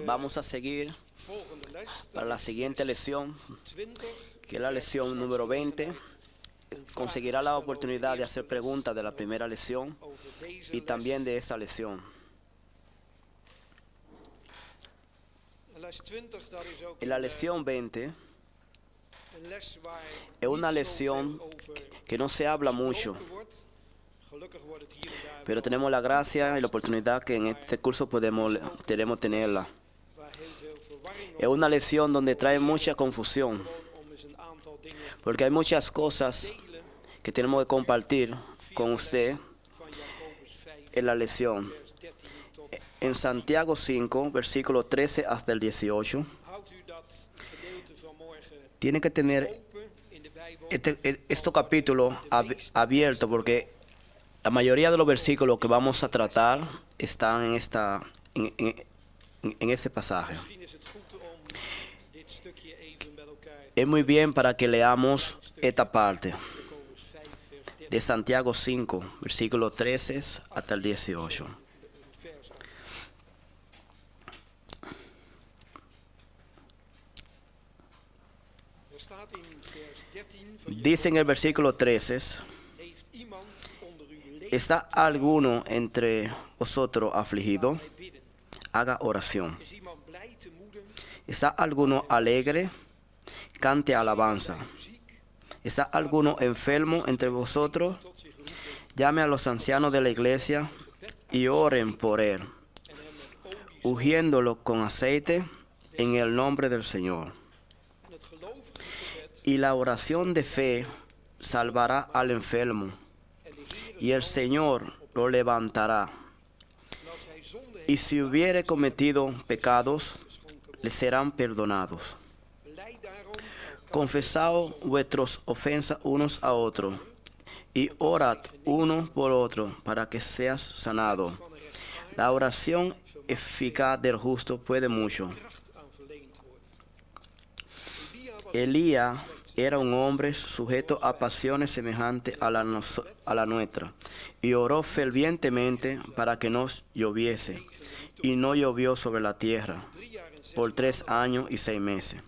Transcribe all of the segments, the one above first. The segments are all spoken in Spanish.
Vamos a seguir para la siguiente lección, que es la lección número 20. Conseguirá la oportunidad de hacer preguntas de la primera lección y también de esta lección. En la lección 20 es una lección que no se habla mucho, pero tenemos la gracia y la oportunidad que en este curso podemos tenerla. Es una lección donde trae mucha confusión, porque hay muchas cosas que tenemos que compartir con usted en la lección. En Santiago 5, versículo 13 hasta el 18, tiene que tener este capítulo abierto, porque la mayoría de los versículos que vamos a tratar están en este pasaje. Es muy bien para que leamos esta parte de Santiago 5, versículo 13 hasta el 18. Dice en el versículo 13: ¿está alguno entre vosotros afligido? Haga oración. ¿Está alguno alegre? Cante alabanza. ¿Está alguno enfermo entre vosotros? Llame a los ancianos de la iglesia y oren por él, ungiéndolo con aceite en el nombre del Señor. Y la oración de fe salvará al enfermo, y el Señor lo levantará. Y si hubiere cometido pecados, le serán perdonados. Confesaos vuestras ofensas unos a otros, y orad uno por otro, para que seas sanado. La oración eficaz del justo puede mucho. Elías era un hombre sujeto a pasiones semejantes a la nuestra, y oró fervientemente para que no lloviese, y no llovió sobre la tierra por 3 años y 6 meses.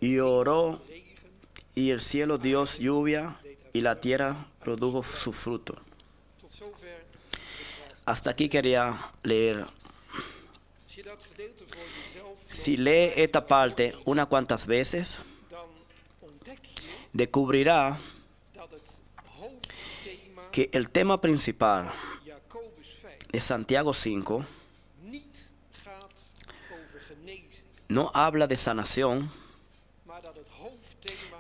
Y oró, y el cielo dio lluvia, y la tierra produjo su fruto. Hasta aquí quería leer. Si lee esta parte unas cuantas veces, descubrirá que el tema principal de Santiago 5 no habla de sanación,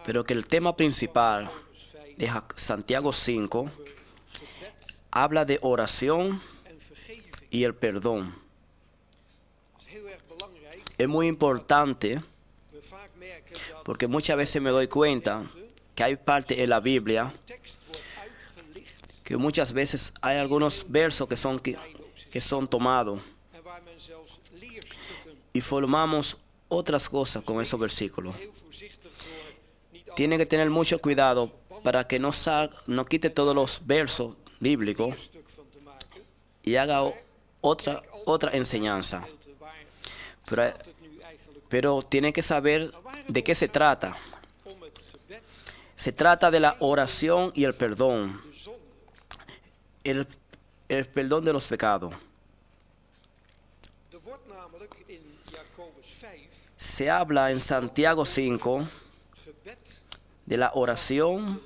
pero que el tema principal de Santiago 5 habla de oración y el perdón. Es muy importante, porque muchas veces me doy cuenta que hay partes en la Biblia que muchas veces hay algunos versos que son tomados y formamos otras cosas con esos versículos. Tiene que tener mucho cuidado para que no quite todos los versos bíblicos y haga otra enseñanza. Pero tiene que saber de qué se trata. Se trata de la oración y el perdón. El perdón de los pecados. Se habla en Santiago 5 de la oración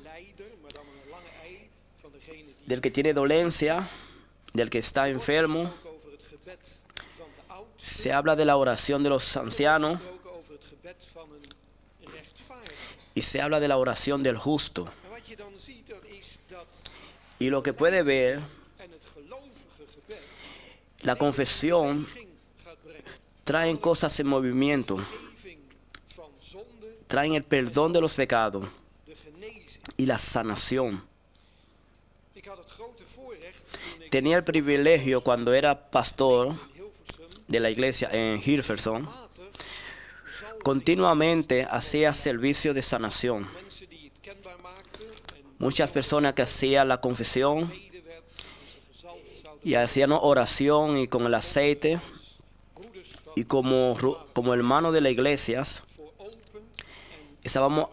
del que tiene dolencia, del que está enfermo. Se habla de la oración de los ancianos y se habla de la oración del justo. Y lo que puede ver, la confesión traen cosas en movimiento, traen el perdón de los pecados y la sanación. Tenía el privilegio cuando era pastor de la iglesia en Hilversum, continuamente hacía servicio de sanación. Muchas personas que hacían la confesión y hacían oración y con el aceite Y como hermanos de las iglesias, estábamos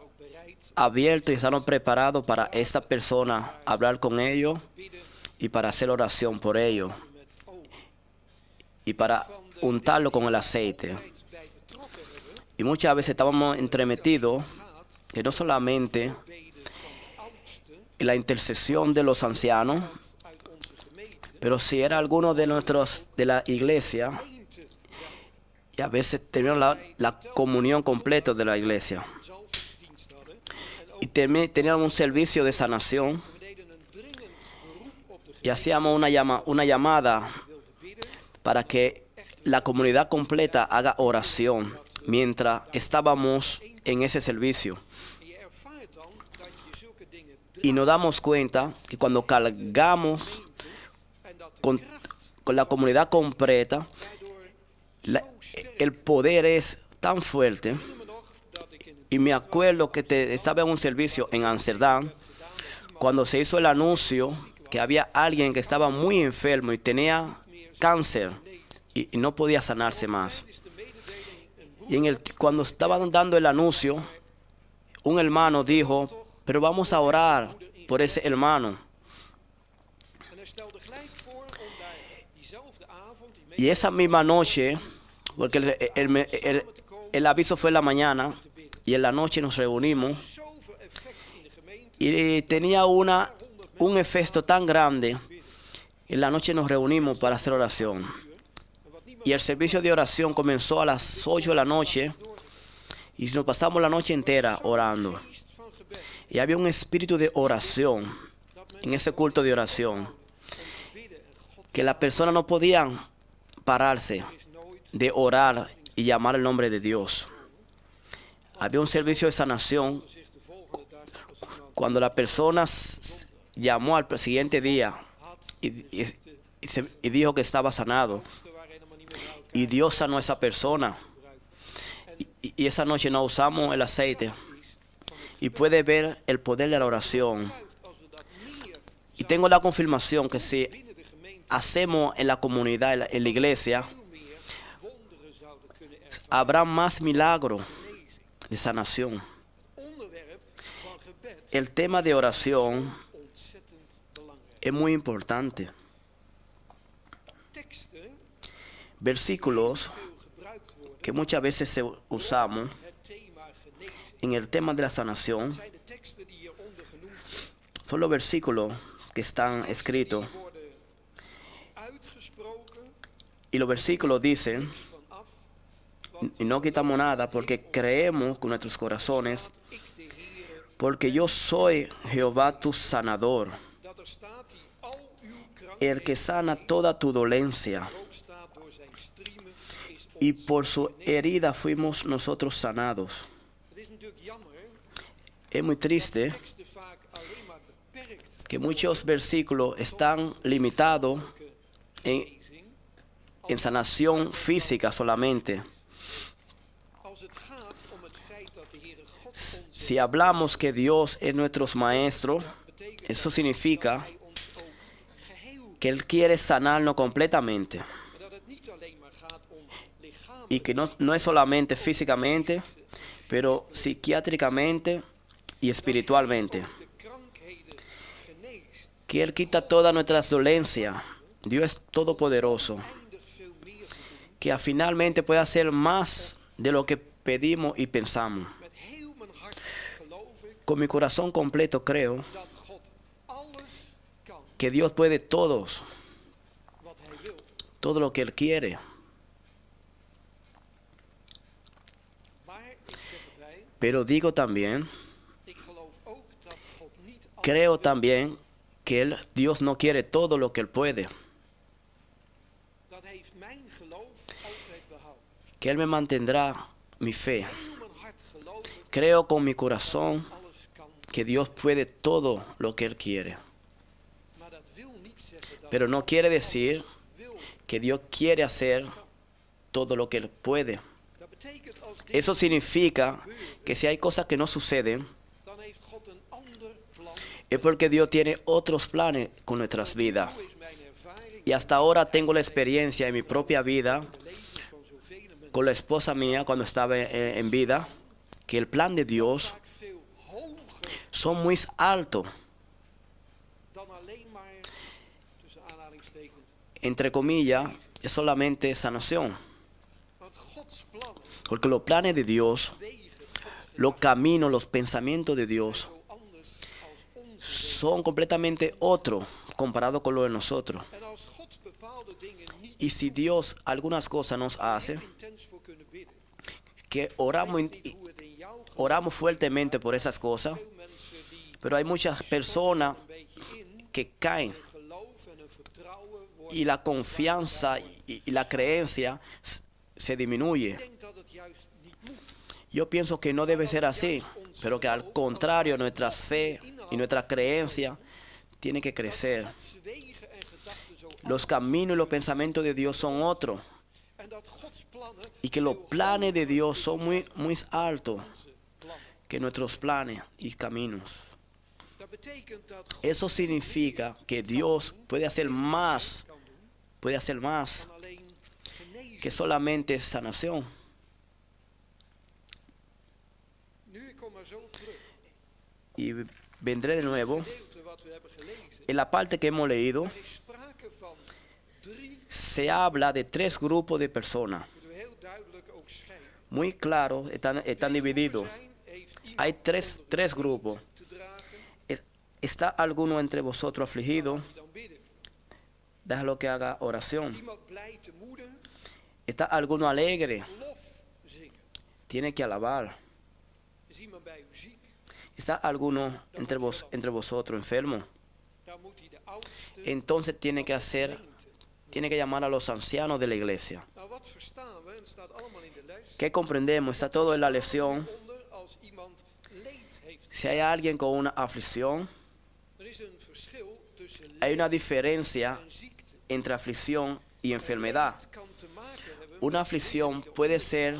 abiertos y estábamos preparados para esta persona, hablar con ellos y para hacer oración por ellos y para untarlo con el aceite. Y muchas veces estábamos entremetidos que no solamente en la intercesión de los ancianos, pero si era alguno de nosotros de la iglesia, y a veces teníamos la comunión completa de la iglesia. Y teníamos un servicio de sanación. Y hacíamos una llamada para que la comunidad completa haga oración mientras estábamos en ese servicio. Y nos damos cuenta que cuando cargamos con la comunidad completa, el poder es tan fuerte. Y me acuerdo que estaba en un servicio en Amsterdam cuando se hizo el anuncio que había alguien que estaba muy enfermo y tenía cáncer y no podía sanarse más. Y cuando estaban dando el anuncio, un hermano dijo, pero vamos a orar por ese hermano. Y esa misma noche, porque el aviso fue en la mañana y en la noche nos reunimos y tenía un efecto tan grande. En la noche nos reunimos para hacer oración. Y el servicio de oración comenzó a las 8 de la noche y nos pasamos la noche entera orando. Y había un espíritu de oración en ese culto de oración que las personas no podían pararse de orar y llamar el nombre de Dios. Había un servicio de sanación cuando la persona llamó al siguiente día y dijo que estaba sanado. Y Dios sanó a esa persona. Y esa noche no usamos el aceite. Y puede ver el poder de la oración. Y tengo la confirmación que si hacemos en la comunidad, en la iglesia, habrá más milagros de sanación. El tema de oración es muy importante. Versículos que muchas veces usamos en el tema de la sanación son los versículos que están escritos. Y los versículos dicen, y no quitamos nada porque creemos con nuestros corazones, porque yo soy Jehová tu sanador, el que sana toda tu dolencia. Y por su herida fuimos nosotros sanados. Es muy triste que muchos versículos están limitados en sanación física solamente. Si hablamos que Dios es nuestro maestro, eso significa que Él quiere sanarnos completamente. Y que no es solamente físicamente, pero psiquiátricamente y espiritualmente. Que Él quita todas nuestras dolencias. Dios es todopoderoso. Que finalmente puede hacer más de lo que pedimos y pensamos. Con mi corazón completo creo que Dios puede todo lo que Él quiere. Pero digo también, creo también que Dios no quiere todo lo que Él puede. Que Él me mantendrá mi fe. Creo con mi corazón que Dios puede todo lo que Él quiere. Pero no quiere decir que Dios quiere hacer todo lo que Él puede. Eso significa que si hay cosas que no suceden, es porque Dios tiene otros planes con nuestras vidas. Y hasta ahora tengo la experiencia en mi propia vida con la esposa mía cuando estaba en vida, que el plan de Dios vaak veel hoger son muy altos, dan alleen maar, tussen aanhalingstekens, entre comillas, es solamente sanación. want Gods plannen, Porque los planes de Dios, wegen, Gods los caminos, los pensamientos de Dios zo anders als onze. son completamente otros comparado con lo de nosotros. En als God bepaalde dingen niet Y si Dios algunas cosas nos hace, intens voor kunnen bidden, que oramos, niet hoe het in jou gaat. oramos fuertemente por esas cosas, Veel mensen die pero hay muchas personas een beetje in que caen hun geloof en hun vertrouwen worden. y la confianza y la creencia se disminuye. Ik denk dat het juist niet moet. Yo pienso que no debe ser así, pero que al contrario, nuestra fe y nuestra creencia tiene que crecer. Gods wegen en gedachten zo Los caminos y los pensamientos de Dios son otros, en dat Gods plannen y que los planes de Dios son muy altos onze plannen. que nuestros planes y caminos. Dat betekent dat God Eso significa que Dios puede hacer más, kan doen puede hacer más dan alleen genezen. que solamente sanación. Nu, ik kom maar zo terug. Y vendré de nuevo. Het gedeelte wat we hebben gelezen, En la parte que hemos leído, er is sprake van drie, se habla de tres grupos de personas. moeten we heel duidelijk ook scheiden. Muy claro, están divididos. Heeft iemand Hay tres grupos. te dragen, ¿Está alguno entre vosotros afligido? die dan bidden. Déjalo que haga oración. Iemand blij te moeden, ¿Está alguno alegre? lof zingen. Tiene que alabar. Is iemand bij u ziek, ¿Está alguno entre vosotros enfermo? dan moet hij de oudste Entonces tiene que llamar a los ancianos de la iglesia. Nou, wat verstaan we? En het staat allemaal in de les. ¿Qué comprendemos? Está todo en la lección. Onder als iemand leed heeft. Si hay alguien con una aflicción, Er is een verschil tussen hay leed una diferencia en ziekte. entre aflicción y enfermedad. Leed kan te maken hebben Una aflicción puede ser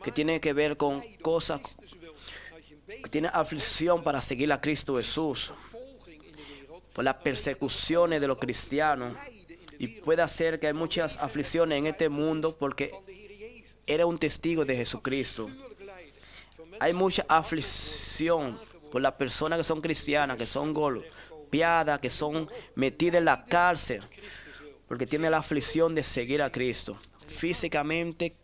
que tiene que ver con cosas, Christus wil. Als je een que beetje tiene aflicción para seguir a Cristo Jesús, vervolging in de wereld, por las persecuciones de los cristianos. lijden in de Y wereld puede hacer que hay muchas aflicciones en este mundo porque van de Heer Jezus. era un testigo de Jesucristo. Afschuwelijk lijden. Van mensen Hay mucha aflicción por las personas que son cristianas, que son golpeadas, que son metidas en la cárcel, porque tienen la aflicción de seguir a Cristo, físicamente,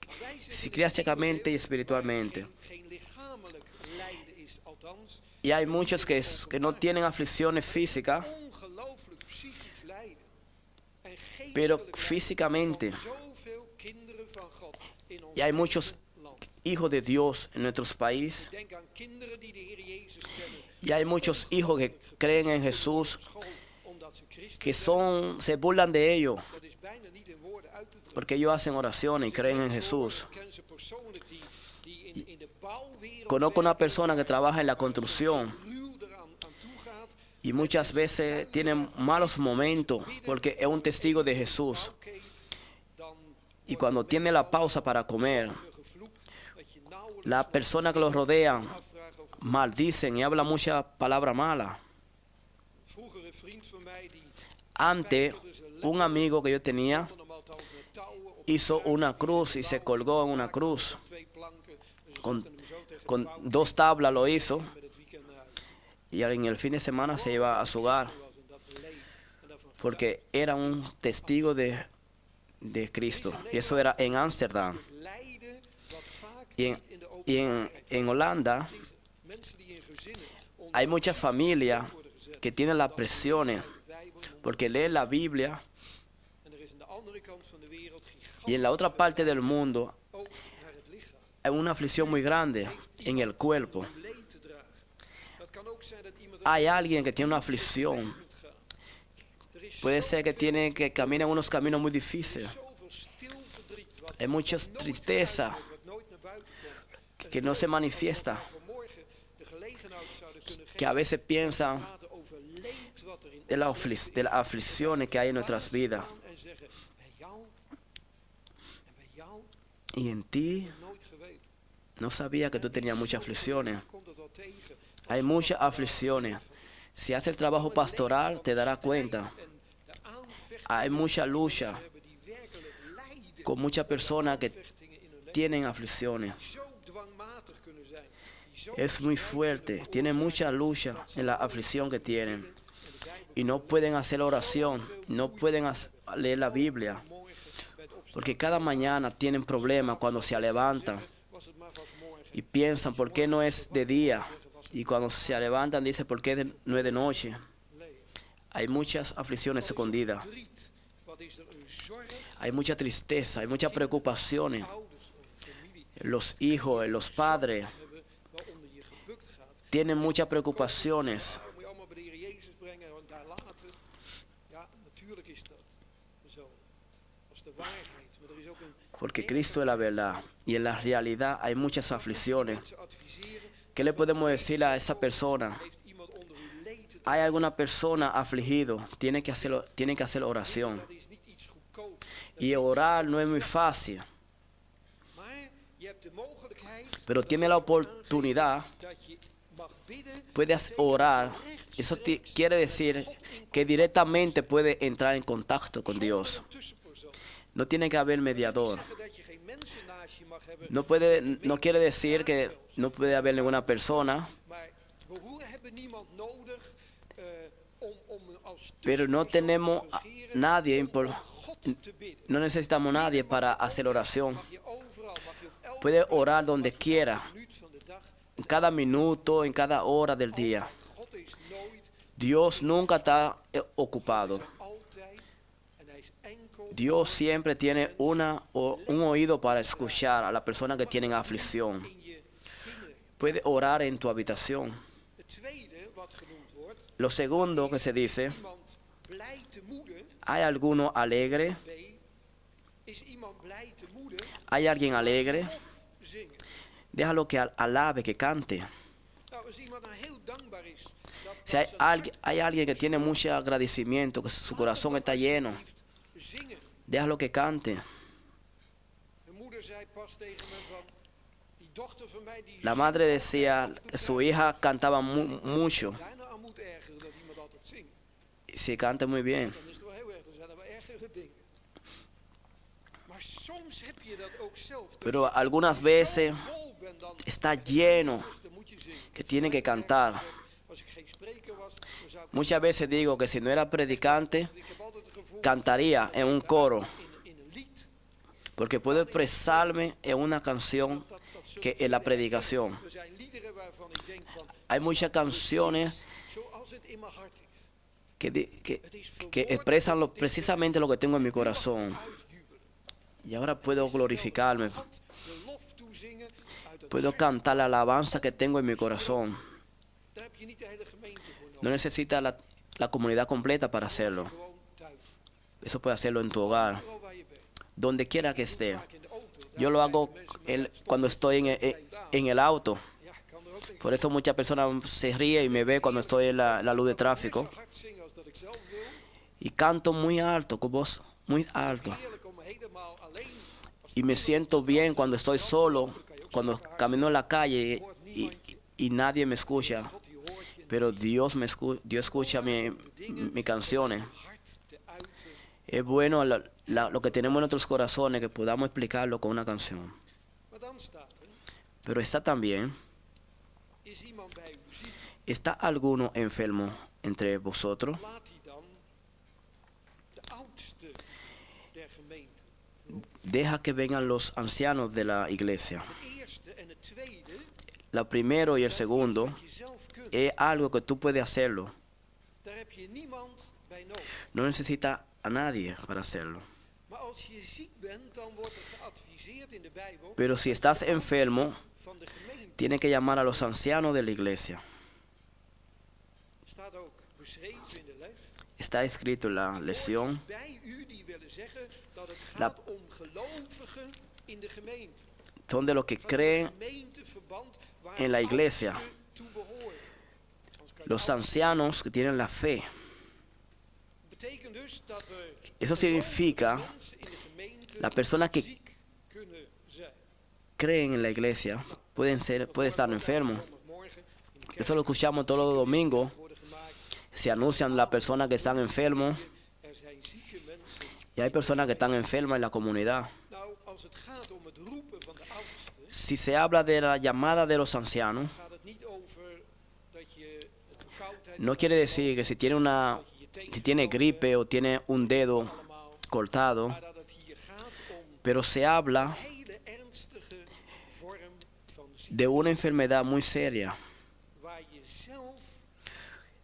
psiquiátricamente y espiritualmente. geen lichamelijk lijden is, althans Y hay muchos que no tienen aflicciones físicas, ongelooflijk psychisch lijden. En pero geestelijk lijden físicamente. van zoveel kinderen van God in ons Y hay muchos land. hijos de Dios en nuestros países. Denk aan kinderen die de Heer Jezus kennen. Y hay muchos hijos que creen en Jesús, School, omdat ze christen que zijn. se burlan de ellos, Dat is bijna niet in woorden uit te drukken. porque ellos hacen oraciones y creen en Jesús. Ik ken ze persoonlijk die in de bouwwereld Conozco una werken, persona que trabaja en la construcción ruw eraan aan toe gaat. y muchas veces tiene malos momentos porque es un testigo de Jesús. Bouwkeet, dan Y cuando tiene la pausa para comer, wordt gevloekt dat je nauwelijks las personas que los rodean afvraagt of maldicen y hablan muchas palabras malas. vroeger een vriend van mij die Antes, un amigo que yo tenía hem althans met touwen op hizo una cruz y se colgó en una cruz. twee planken. Dus ze Con, zetten hem zo tegen de con bouw 2 tablas lo hizo met het weekend naar huis. y en el fin de semana se iba a su hogar Was en dat leed en daarvan porque era un testigo de Cristo. Y eso era en Ámsterdam. lijden wat vaak Y niet in de openbaarheid en Holanda is. Mensen die in gezinnen hay muchas familias worden gezet. que tienen las presiones De Bijbel noemen. porque leen la Biblia En er is aan de andere kant van de wereld y en la otra parte del mundo ook naar het lichaam. hay una aflicción muy grande en el cuerpo. Om leed te dragen. Dat kan ook zijn dat iemand Hay alguien que tiene una aflicción. moet gaan. Er is Puede ser que tiene que caminar en unos caminos muy difíciles. zoveel stil verdriet wat Hay mucha tristeza wat nooit naar buiten komt. que no se manifiesta, Vanmorgen de gelegenheid zouden kunnen que a veces piensan praten over leed wat er in de las aflicciones que hay en nuestras vidas. en zeggen bij jou en bij jou Y en ti nooit geweten. no sabía que tú tenías muchas aflicciones. Komt het wel tegen? Hay muchas aflicciones. Si haces el trabajo pastoral, te darás cuenta. En de aanvechtingen Hay mucha lucha hebben die werkelijk lijden. con muchas personas que Vechtingen in hun tienen aflicciones. die zo dwangmatig kunnen zijn, die zo Es muy fuerte, tienen mucha lucha en la aflicción que tienen. Y no pueden hacer oración, no pueden leer la Biblia. morgen bij het opstaan Porque cada mañana tienen problemas cuando se levantan was het maar van morgen. y piensan por qué no es de día. Y cuando se levantan dicen por qué no es de noche. Leeg. Hay muchas aflicciones escondidas. Verdriet. Wat is er een zorg? Hay mucha tristeza, hay muchas preocupaciones. Ouders of familie Los hijos, los padres hebben waaronder je gebukt gaat. tienen muchas preocupaciones. Dat moet je allemaal bij de Heer Jezus brengen en daar laten. Ja, natuurlijk is dat zo. Dat is de waarheid. Maar er is ook een Porque Cristo es la verdad. Y en la realidad hay muchas aflicciones. mensen adviseren. ¿Qué le podemos decir a esa persona? Heeft iemand onder uw leed te Hay alguna persona afligido, tiene que hacer oración. dat is niet iets goedkoop. Y orar no es muy fácil, Maar je hebt de mogelijkheid pero tiene la oportunidad, dat je mag bidden. puedes orar. Eso quiere decir que directamente puede entrar en contacto con Dios. Zonder een tussenpersoon. No tiene que haber mediador. Zeggen dat je geen mensen naast je mag hebben. No quiere decir que no puede haber ninguna persona, Maar we hebben niemand nodig om als pero no tenemos a nadie, God te bidden. no necesitamos nadie para hacer oración. Mag je overal, mag je op elke Puede orar donde quiera, minuut van de dag. en cada minuto, en cada hora del día. God is nooit, Dios nunca está ocupado. altijd en hij is enkel Dios siempre tiene un oído para escuchar a las personas que tienen aflicción. in je binnen. Puede orar en tu habitación. Het tweede wat genoemd wordt, Lo segundo que se dice, iemand blij te moeden. ¿hay alguno alegre? B, is iemand blij te moeden ¿Hay alguien alegre? of zingen. Déjalo que alabe, que cante. Nou, als iemand nou heel dankbaar is, dat Si hay, zijn hay alguien que tiene mucho agradecimiento, que su corazón está lleno, zingen. déjalo que cante. Mijn moeder zei pas tegen me van, die dochter van mij die La madre decía que su hija cantaba mucho. daarna aan moet ergeren dat iemand altijd zingt. Sí, canta muy bien. Dan is het wel heel erg, dan zijn er wel ergere dingen. Maar soms heb je dat ook zelf. Dat Pero je algunas veces zo vol bent dan, está lleno dus dan moet je zingen. que tiene que cantar. Als ik geen spreker was, dan zou ik... Muchas veces digo que si no era predicante, Ik heb altijd het gevoel cantaría en un coro, in een lied, porque puedo expresarme en una canción dat que en la predicación. er zijn liederen waarvan ik denk van, Hay muchas canciones zoals het in mijn hart is. que expresan precisamente lo que tengo en mi corazón. Uitjubelen. Y ahora puedo glorificarme, God de lof toezingen uit het puedo hart. cantar la alabanza que tengo en mi corazón. Daar heb je niet de hele gemeente voor nodig. No necesitas la comunidad completa para hacerlo. Gewoon thuis. Eso puedes hacerlo en tu hogar, Overal waar je bent. donde quiera que esté. Vaak in de auto. Daar Yo lo hago kijken mensen met cuando estoy en el auto. Ja, ik kan er ook niks Por eso muchas personas se ríen y me ven cuando estoy en la luz de tráfico. zo hard zingen als dat ik zelf wil. Y canto muy alto, con voz muy alto. Heerlijk om helemaal alleen. Als Y me siento bien cuando estoy solo, cuando camino en la calle y nadie me escucha. God die hoort je Pero Dios escucha mis canciones. hart te uiten. Es bueno lo que tenemos en nuestros corazones, que podamos explicarlo con una canción. Maar dan staat er, Pero está también, is iemand bij u ziek, ¿está alguno enfermo entre vosotros? laat die dan de oudste der gemeente. Deja que vengan los ancianos de la iglesia. Het eerste en het tweede, Lo primero y el dat is iets segundo wat je zelf kunt. es algo que tú puedes hacerlo. Daar heb je niemand bij nodig. No necesitas a nadie para hacerlo. Maar als je ziek bent, dan wordt er geadviseerd in de Bijbel Pero si estás enfermo, van de gemeente. tienes que llamar a los ancianos de la iglesia. Staat ook beschreven in de les. Está escrito en la lección. Bij u die willen zeggen dat het La- gaat om gelovigen in de gemeente. Son de los que Het gaat om creen een gemeenteverband waar en la de iglesia. oudsten toe behoren. Anders kan je Los oudsten- ancianos que tienen la fe. betekent dus dat er Eso significa mensen in de gemeente las personas que ziek kunnen zijn. creen en la iglesia pueden estar enfermos. Zondagmorgen in de kerk Eso lo escuchamos todos los domingos. worden gemaakt. Se anuncian las personas que están enfermos Er zijn zieke mensen. y hay personas que están enfermas en la comunidad. Nou, als het gaat om het roepen van de oudsten, Si se habla de la llamada de los ancianos, gaat het niet over dat je het verkoudheid no quiere decir que si tiene si tiene gripe o tiene un dedo allemaal, cortado, maar dat het hier gaat om pero se habla een hele ernstige vorm van ziekte, de una enfermedad muy seria, waar je zelf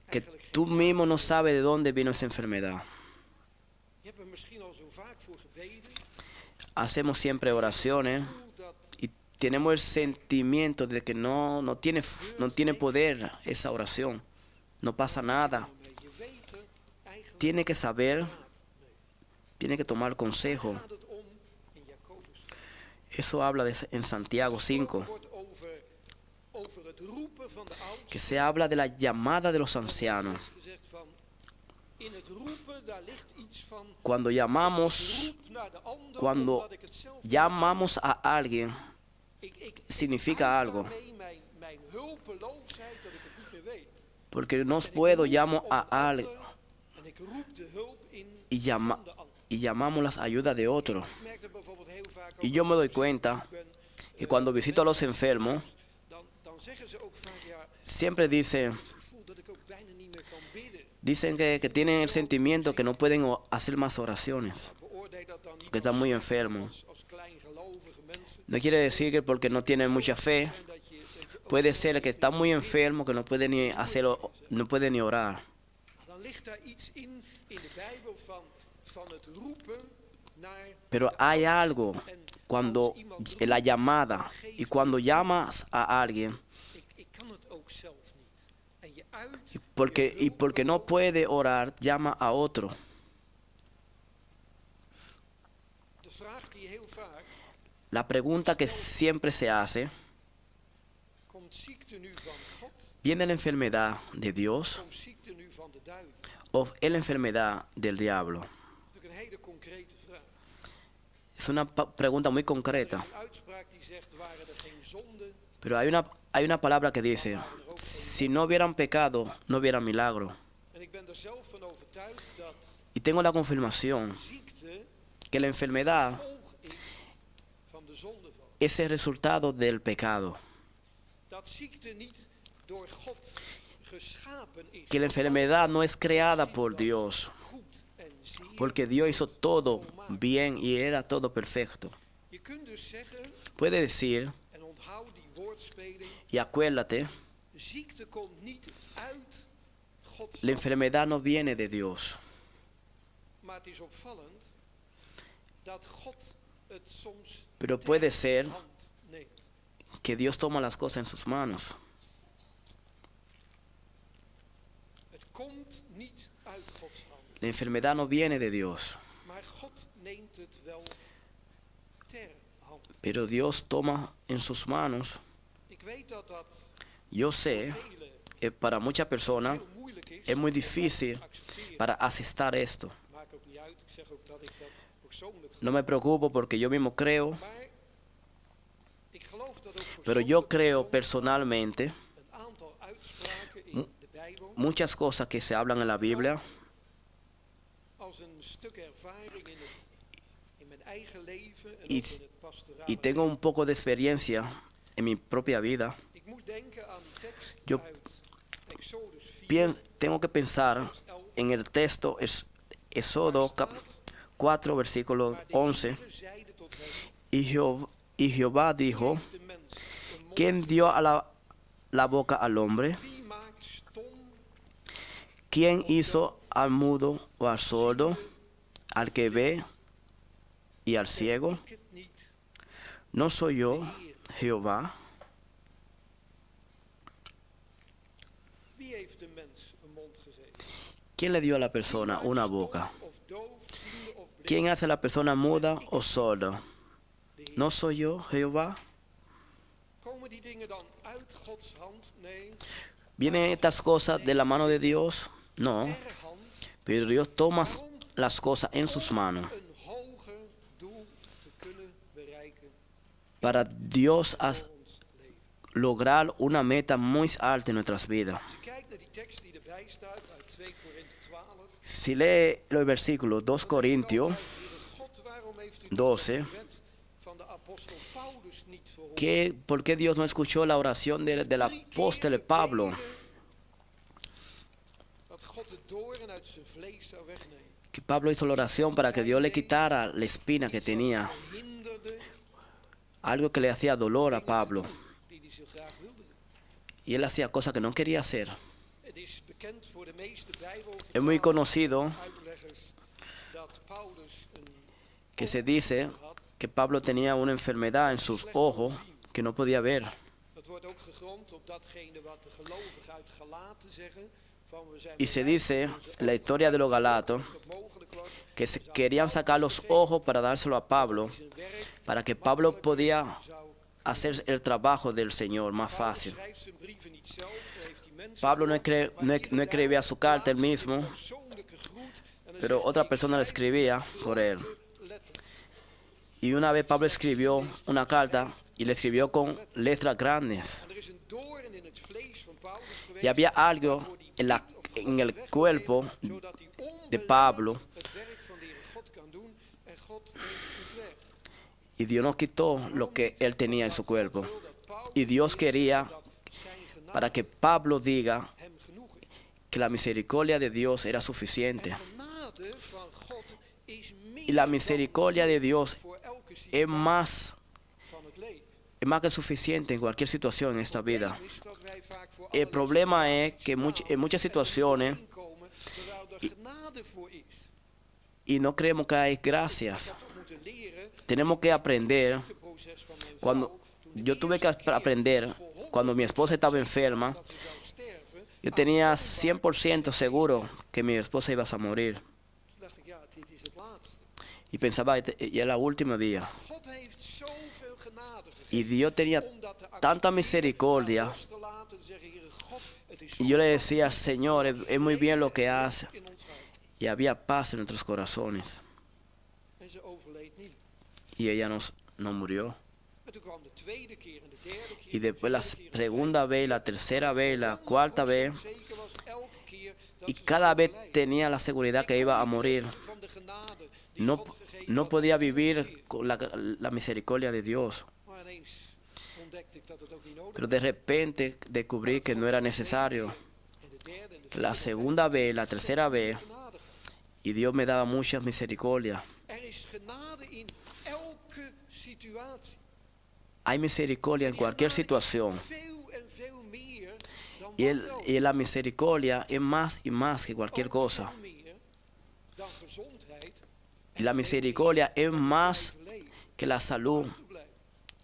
que eigenlijk tú geen mismo no sabes de dónde vino esa enfermedad. Je hebt er misschien al zo vaak voor gebeden, Hacemos siempre oraciones voel dat y tenemos el sentimiento de que no tiene poder esa oración. No pasa nada. ermee. Je weet er eigenlijk Tiene que saber, nee. tiene que tomar consejo. Gaat het om in Jacobus. Eso habla en Santiago 5, Wordt over het roepen van de oudsten. que se habla de la llamada de los ancianos. is gezegd van in het roepen daar ligt iets van Cuando llamamos, roep naar de ander cuando omdat ik het zelf llamamos a alguien, ik significa uit algo. daarmee mijn hulpeloosheid dat ik het niet meer weet. Porque no En ik puedo, roep llamo om a de ander alguien en ik roep de hulp in y, van de ander. y llamamos las ayudas de otro. Ik merk dat bijvoorbeeld heel vaak ook Y yo als me doy ik cuenta ben, que cuando visito a los enfermos, dan zeggen ze ook vaak ja, siempre het gevoel dat ik ook bijna niet meer kan bidden. dicen que tienen el sentimiento que no pueden hacer más oraciones, Beoordeel dat dan niet que están muy enfermos. als kleingelovige mensen. No quiere decir que porque no tienen mucha fe, En dat je ook puede ser que está muy enfermo, que no puede ni hacerlo, no puede ni orar. dan ligt daar iets in de Bijbel van het roepen naar Pero hay algo cuando la llamada y cuando llamas a alguien ik kan het ook zelf niet. En je uit y porque no puede orar, llama a otro. de vraag die heel vaak La pregunta que siempre se hace, komt ziekte nu van God, ¿viene la enfermedad de Dios komt ziekte nu van de duivel? o es la enfermedad del diablo? Dat is natuurlijk een hele concrete vraag. Es una pregunta muy Er is concreta, een uitspraak die zegt waren er geen zonden, pero hay una palabra que dice, si no hubieran pecado, no hubiera milagro. en ik ben er zelf van overtuigd dat Y tengo la confirmación ziekte que la enfermedad gevolg is van de zondeval. es el resultado del pecado. Dat ziekte niet door God geschapen is. Que la enfermedad no es creada por Dios, Goed en zeer. porque Dios hizo todo bien y era todo perfecto. Je kunt dus zeggen, Puede decir, en onthoud die woordspeling, y acuérdate, ziekte komt niet uit Gods la hand. enfermedad no viene de Dios. Maar het is opvallend dat God het soms Pero ter puede ser hand neemt. que Dios toma las cosas en sus manos. Het komt niet uit Gods hand. La enfermedad no viene de Dios, Maar God neemt het wel ter hand. pero Dios toma en sus manos. Ik weet dat dat Yo sé, velen para muchas personas heel moeilijk is. es muy om dat difícil te accepteren. para aceptar esto. Maakt ook niet uit. Ik zeg ook dat ik dat persoonlijk No me preocupo porque yo mismo creo, Maar ik geloof dat ook pero yo persoonlijk creo personalmente een aantal uitspraken in de Bijbel muchas cosas que se hablan en la Biblia als een stuk ervaring in mijn eigen leven en Y- ook in het pastorale. y tengo un poco de experiencia en mi propia vida. Ik moet denken aan die tekst Yo uit Exodus 4, Tengo que pensar vers 11, en el texto Éxodo waar staat, 4, versículo maar de 11. Heere zeide tot hem, Y Jehová dijo, geef de mens een mond, ¿quién dio a la boca al hombre? wie maakt stom, ¿Quién hizo al mudo o al sordo, al que ve y al ciego? ik het niet, ¿No soy yo, Jehová? wie heeft de mens een mond gegeven? ¿Quién le dio a la Wie persona maakt una stom boca? of doof, ziende of blind? ¿Quién hace a la persona muda o sorda? De Heer. ¿No soy yo, Jehová? Komen die dingen dan uit Gods hand? Nee. ¿Vienen estas cosas de la mano de Dios? No, Ter hand pero Dios toma las cosas en sus manos. een hoger doel te kunnen bereiken Para Dios voor ons leven. lograr una meta muy alta en nuestras vidas. Als je kijkt naar die tekst die erbij staat uit 2 Korinthe 12. Si lee los versículos 2 Corintios Heere God, waarom heeft u 12, de wet apostel Paulus niet verhoord? ¿Por qué Dios no escuchó la oración del apóstol Pablo? Dat God de doorn uit zijn vlees zou wegnemen. Que Pablo hizo la oración para que Dios le quitara la espina que tenía, Hinderde algo que le hacía dolor a Pablo. die hij zo graag wilde doen. Y él hacía cosas que no quería hacer. Het is bekend voor de meeste Es muy conocido Bijbeluitleggers dat Paulus een que se dice had. que Pablo tenía una enfermedad en sus ojos que no podía ver. Dat wordt ook gegrond op datgene wat de gelovigen uit Galaten zeggen. Van we zijn Y se blij dice dat onze en la historia de los Galatos dat het mogelijk was. que se querían sacar los ojos para dárselo a Pablo, Zijn werk para que Pablo podía zou. hacer el trabajo del Señor más Paulus fácil. schrijft zijn brieven niet zelf. Hij heeft die mensen Pablo no, gehoord, maar no escribía su carta él plaatst mismo, een persoonlijke groet en dan pero zegt otra hij, persona la schrijf escribía por él. grote letters. Y una vez Pablo escribió una carta y le escribió con letras grandes. En er is een doorn in het vlees van Paulus geweest. Y había algo en el cuerpo Zodat hij de Pablo, het werk van de Heere God kan doen en God neemt het weg. y Dios no quitó lo que él tenía en su cuerpo. Wil dat Paulus Y Dios quería dat zijn genade para que Pablo diga hem genoeg is. que la misericordia de Dios era suficiente. Genade van God is meer Y la dan misericordia de Dios voor elke es situatie más, van het leven. es más que suficiente en cualquier situación en esta vida. Is dat wij vaak voor El allerlei problema es situaties que staan en muchas en situaciones er doorheen komen, terwijl er genade voor is. y no creemos que hay gracias. Dat we moeten leren Tenemos que aprender. het proces van mijn Cuando vrouw, toen de yo tuve que eerste keer aprender, voor 100% cuando mi esposa estaba enferma, dat ze zou sterven, yo tenía 100% seguro que mi esposa iba a morir. toen dacht ik, ja, dit is het laatste. Y pensaba, ya era el último día. God heeft zoveel genade gegeven. Y Dios tenía Om dat te tanta accepteren, misericordia. los te laten, te zeggen, Heere God, het is Y yo le goed decía, Señor, es muy bien lo que hace. in ons hart. Y había paz en nuestros corazones. En ze overleed niet. Y ella no murió. En toen kwam de tweede keer en de derde keer. Y de después la vierde keer, en de segunda vez, la tercera vez, la cuarta vez. zeker was elke keer dat Y ze cada zou vez overlijden. tenía la seguridad que iba a morir. Van de genade die No, God gegeven no had. podía vivir con la misericordia de Dios. Maar ineens ontdekte ik dat het ook niet nodig Pero de repente descubrí que no era necesario. was. En de derde en de La vierde segunda vez, la tercera vez, genade gehad. y Dios me daba mucha misericordia. Er is genade in elke situatie. Hay misericordia en cualquier situación. Veel en veel meer dan Y, wat ook. y la misericordia es más y más que cualquier Ook cosa. veel meer dan gezondheid Y la misericordia es más en leven. que la salud Te blijven.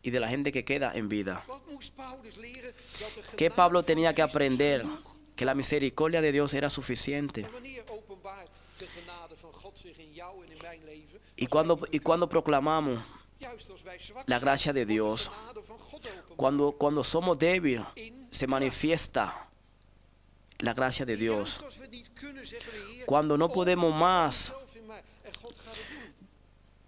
y de la gente que queda en vida. Wat moest Paulus leren? Dat de ¿Qué genade Pablo van tenía que Christus aprender? genoeg. Que la misericordia de Dios era suficiente. En wanneer openbaart de genade van God zich in jou en in mijn leven? Y Als wij niet cuando proclamamos juist als wij zwak la zijn, gracia de wordt de Dios, genade van God openbaar. cuando somos débiles, In se manifiesta la gracia de Dios. Juist als we niet kunnen, zeggen we, Heer, Cuando no podemos openbaar más, uzelf in mij. En God gaat het doen.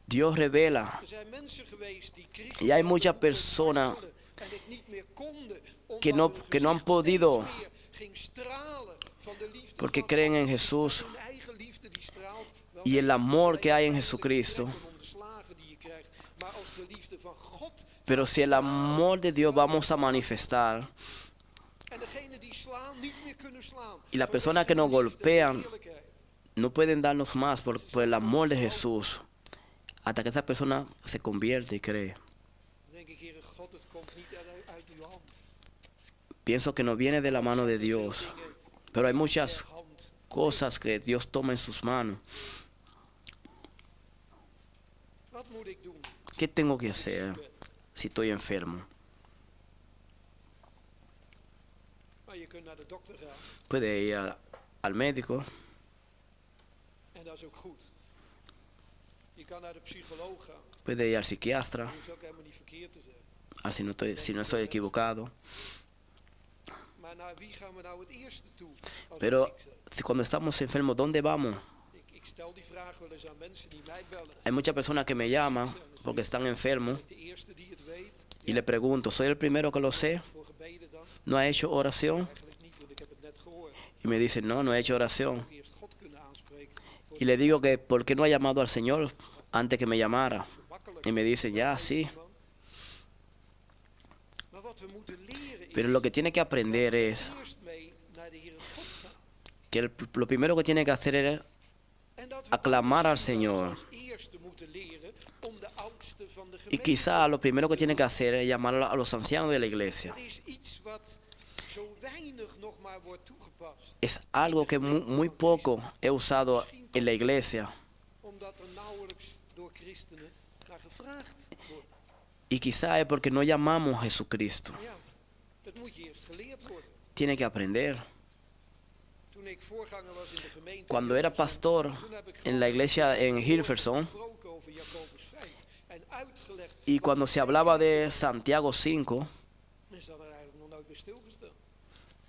Dios revela. Er zijn mensen geweest die Christus Y hay hadden muchas moeten personas martelen en het niet meer konden, omdat que no hun han gezicht podido, steeds meer ging stralen van de liefde porque van creen God. en Jesús. Hun eigen liefde die straalt, wel Y el niet amor que hay en om Jesucristo. de slagen die je krijgt, maar als de liefde van God. Pero si el amor de Dios vamos a manifestar, En degene die slaan niet meer kunnen slaan. y las vanwege personas que de nos liefde en de golpean heerlijkheid. no pueden darnos más por el amor de Jesús, hasta que esa persona se convierte y cree. Dan denk ik, Heere God, het komt niet uit uw hand. Pienso que no viene de la mano de Dios, pero hay muchas Per hand. cosas que Dios toma en sus manos. Wat moet ik doen? ¿Qué tengo que hacer si estoy enfermo? Maar je kunt naar de dokter gaan Puede ir al médico, en dat is ook goed. Je kan naar de psycholoog gaan. puede ir al psiquiatra, Dat hoeft ook helemaal niet verkeerd te zijn. si no estoy equivocado. Maar naar wie gaan we nou het eerste toe als we Pero ziek zijn? cuando estamos enfermos, ¿dónde vamos? Ik stel die vraag wel eens aan mensen die mij bellen. Hay muchas personas que me llaman porque están enfermos De eerste die het weet, y le pregunto, ¿soy el primero que lo sé? voor gebeden dan? ¿No ha hecho oración? Eigenlijk niet, want ik heb het net gehoord. Y me dicen, no he hecho oración. Ook eerst God kunnen aanspreken. Voor Y le digo que, ¿por qué no ha llamado al Señor antes que me llamara? zo makkelijk. Y me dicen, ya, sí. Iemand, wat we moeten leren Pero is lo que tiene que aprender es eerst mee naar de Heere God gaan. que lo primero que tiene que hacer es En dat we aclamar al zelfs Señor. als eerste moeten leren om de oudste van de Y gemeente. quizá lo primero que tiene que hacer es llamar a los ancianos de la iglesia. Het is iets wat zo weinig nog maar wordt toegepast. Es algo que muy poco he usado en la iglesia. Omdat er nauwelijks door christenen naar gevraagd wordt. Y quizá es porque no llamamos a Jesucristo. Maar ja, dat moet je eerst geleerd worden. Tiene que aprender. Toen ik voorganger was in de gemeente, Cuando era pastor toen heb ik en la iglesia en Hilversum, gesproken over Jacobus 5 en uitgelegd. y cuando se hablaba de Santiago 5, Is dat er eigenlijk nog nooit bij stilgestaan.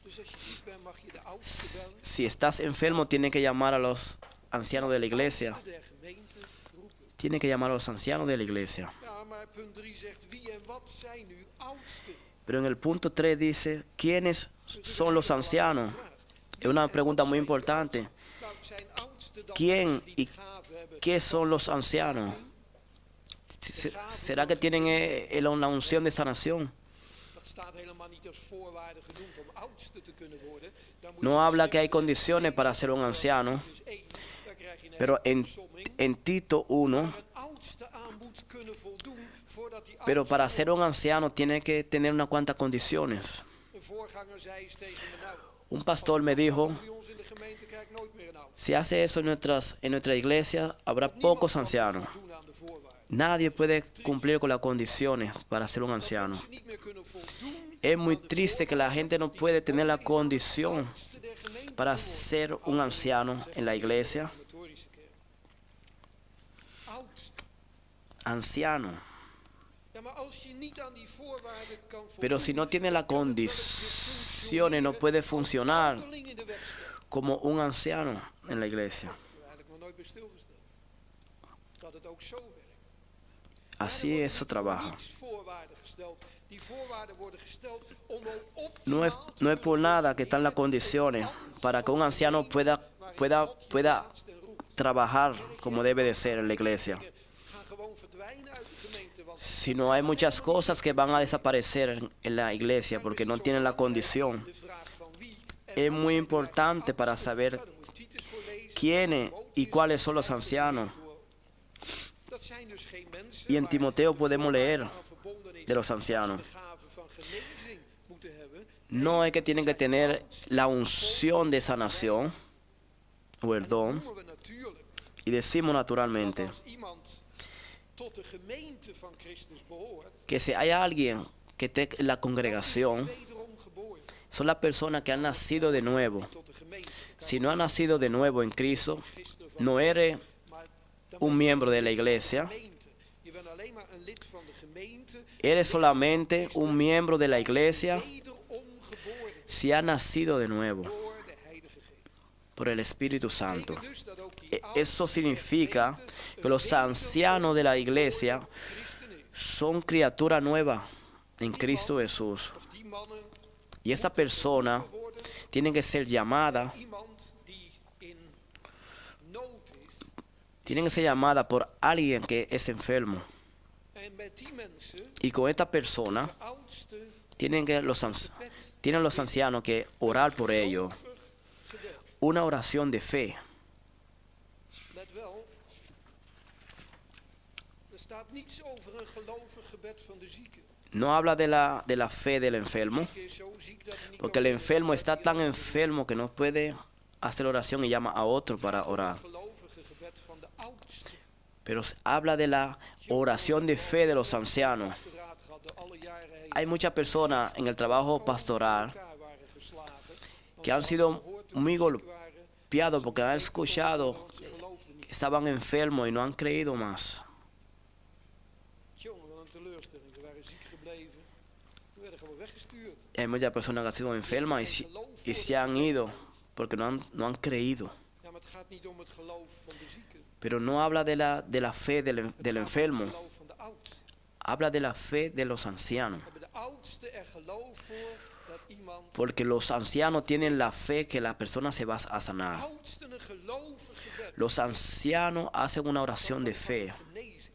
Dus als je ziek bent, mag je de oudste bellen. si estás enfermo, tiene que llamar a los ancianos de la iglesia. Oudste der gemeente roepen. Tiene que llamar a los ancianos de la iglesia. Ja, maar punt 3 zegt wie en wat zijn uw oudsten? Pero en el punto 3 dice, ¿quiénes son los ancianos? Es una pregunta muy importante. Nou, zijn oudsten dan ¿Quién mensen die y de gave hebben? qué son los ancianos? ¿Será que tienen la unción de sanación? Dat staat helemaal niet als voorwaarde genoemd om oudste te kunnen worden. Dan moet No je habla que hay beseffen, condiciones para ser un anciano, dus 1, daar krijg je een pero hele en opsomming. Tito 1, Waar een oudste aan moet kunnen voldoen voordat die pero oudste para ser un anciano tiene que tener unas cuantas condiciones. Een voorganger zei eens tegen me, nou, Un pastor me dijo, bij ons in de gemeente krijg ik nooit meer een oudste. si hace eso en nuestra iglesia, habrá pocos ancianos. Voldoen aan de voorwaarden. Nadie puede cumplir con las condiciones para ser un anciano. Mensen niet meer kunnen voldoen Es muy triste que la gente no puede tener la condición oudste der gemeente para ser un anciano en la iglesia. reformatorische kerk. Oudste. Anciano. Ja, maar als je niet aan die voorwaarden kan voldoen, Pero si no tiene las condiciones, no puede funcionar ouderling in de weg staan. como un anciano en la iglesia. Ik heb er eigenlijk nog nooit bij stilgestaan. Dat het ook zo werkt. Así es su trabajo. Niet voorwaarden gesteld. Die voorwaarden worden gesteld om ook No es por nada que están las condiciones para que un anciano pueda trabajar como debe de ser en la iglesia. gaan gewoon verdwijnen uit de gemeente. Want Sino hay muchas cosas que van a desaparecer en la iglesia porque no tienen la condición. de vraag van wie en Es muy importante para saber daar moet Titus voor lezen. quiénes y cuáles son los ancianos. Dat zijn dus geen mensen Y en waar Timoteo podemos leer aan verbonden is de los ancianos. de gave van genezing moeten hebben. No es que tienen que tener la unción de sanación o el don. Noemen we natuurlijk Y decimos dat naturalmente als iemand tot de gemeente van Christus behoort, que si hay alguien que esté en la congregación, wederom geboren son las personas que han nacido de nuevo. tot de gemeente. Si no has nacido de nuevo en Cristo, Gisteren van, no eres maar dan un ben je miembro de la lid van de iglesia, gemeente. Je bent alleen maar een lid van de gemeente. eres solamente un miembro de la iglesia Wederom geboren si has nacido de nuevo door de Heilige Geest. por el Espíritu Santo. Betekent dus dat ook die Eso oudsten significa der gemeente que los een wederom ancianos de la iglesia christen is. son criaturas nuevas en Cristo Jesús. Of die mannen Y esa persona worden tiene que ser llamada, iemand die in nood is. tiene que ser llamada por alguien que es enfermo. En met die mensen, Y con esta persona de oudste, tienen los ancianos que orar por ellos. gebed. Una oración de fe. Let wel, er staat niets over een gelovig gebed van de zieke. No habla de la fe del enfermo, De zieke is zo ziek dat hij niet porque el enfermo está tan enfermo que no puede hacer oración y llama a otro para orar. kan. Gelovige gebed van de oudste. Pero habla de la oración de fe de los ancianos. Pastoraat gehad door alle jaren heen. Hay muchas personas en el trabajo pastoral Elkaar waren geslagen. Want que han ze sido hadden gehoord hoe muy ze ziek golpeados waren, porque han escuchado want ze geloofden niet. que estaban enfermos y no han creído más. Jongen, wat een teleurstelling. Ze waren ziek gebleven. Ze werden gewoon weggestuurd. Hay muchas personas que han sido enfermas y se han ido porque no han creído. Ja, maar het gaat niet om het geloof van de zieke. Pero no habla de la fe del Het gaat om enfermo, het geloof van de oudste. habla de la fe de los ancianos. Hebben de oudsten er geloof voor dat iemand Porque los ancianos tienen la fe que la persona se va a sanar. oudsten een gelovig gebed Los ancianos hacen una oración de van fe. genezing.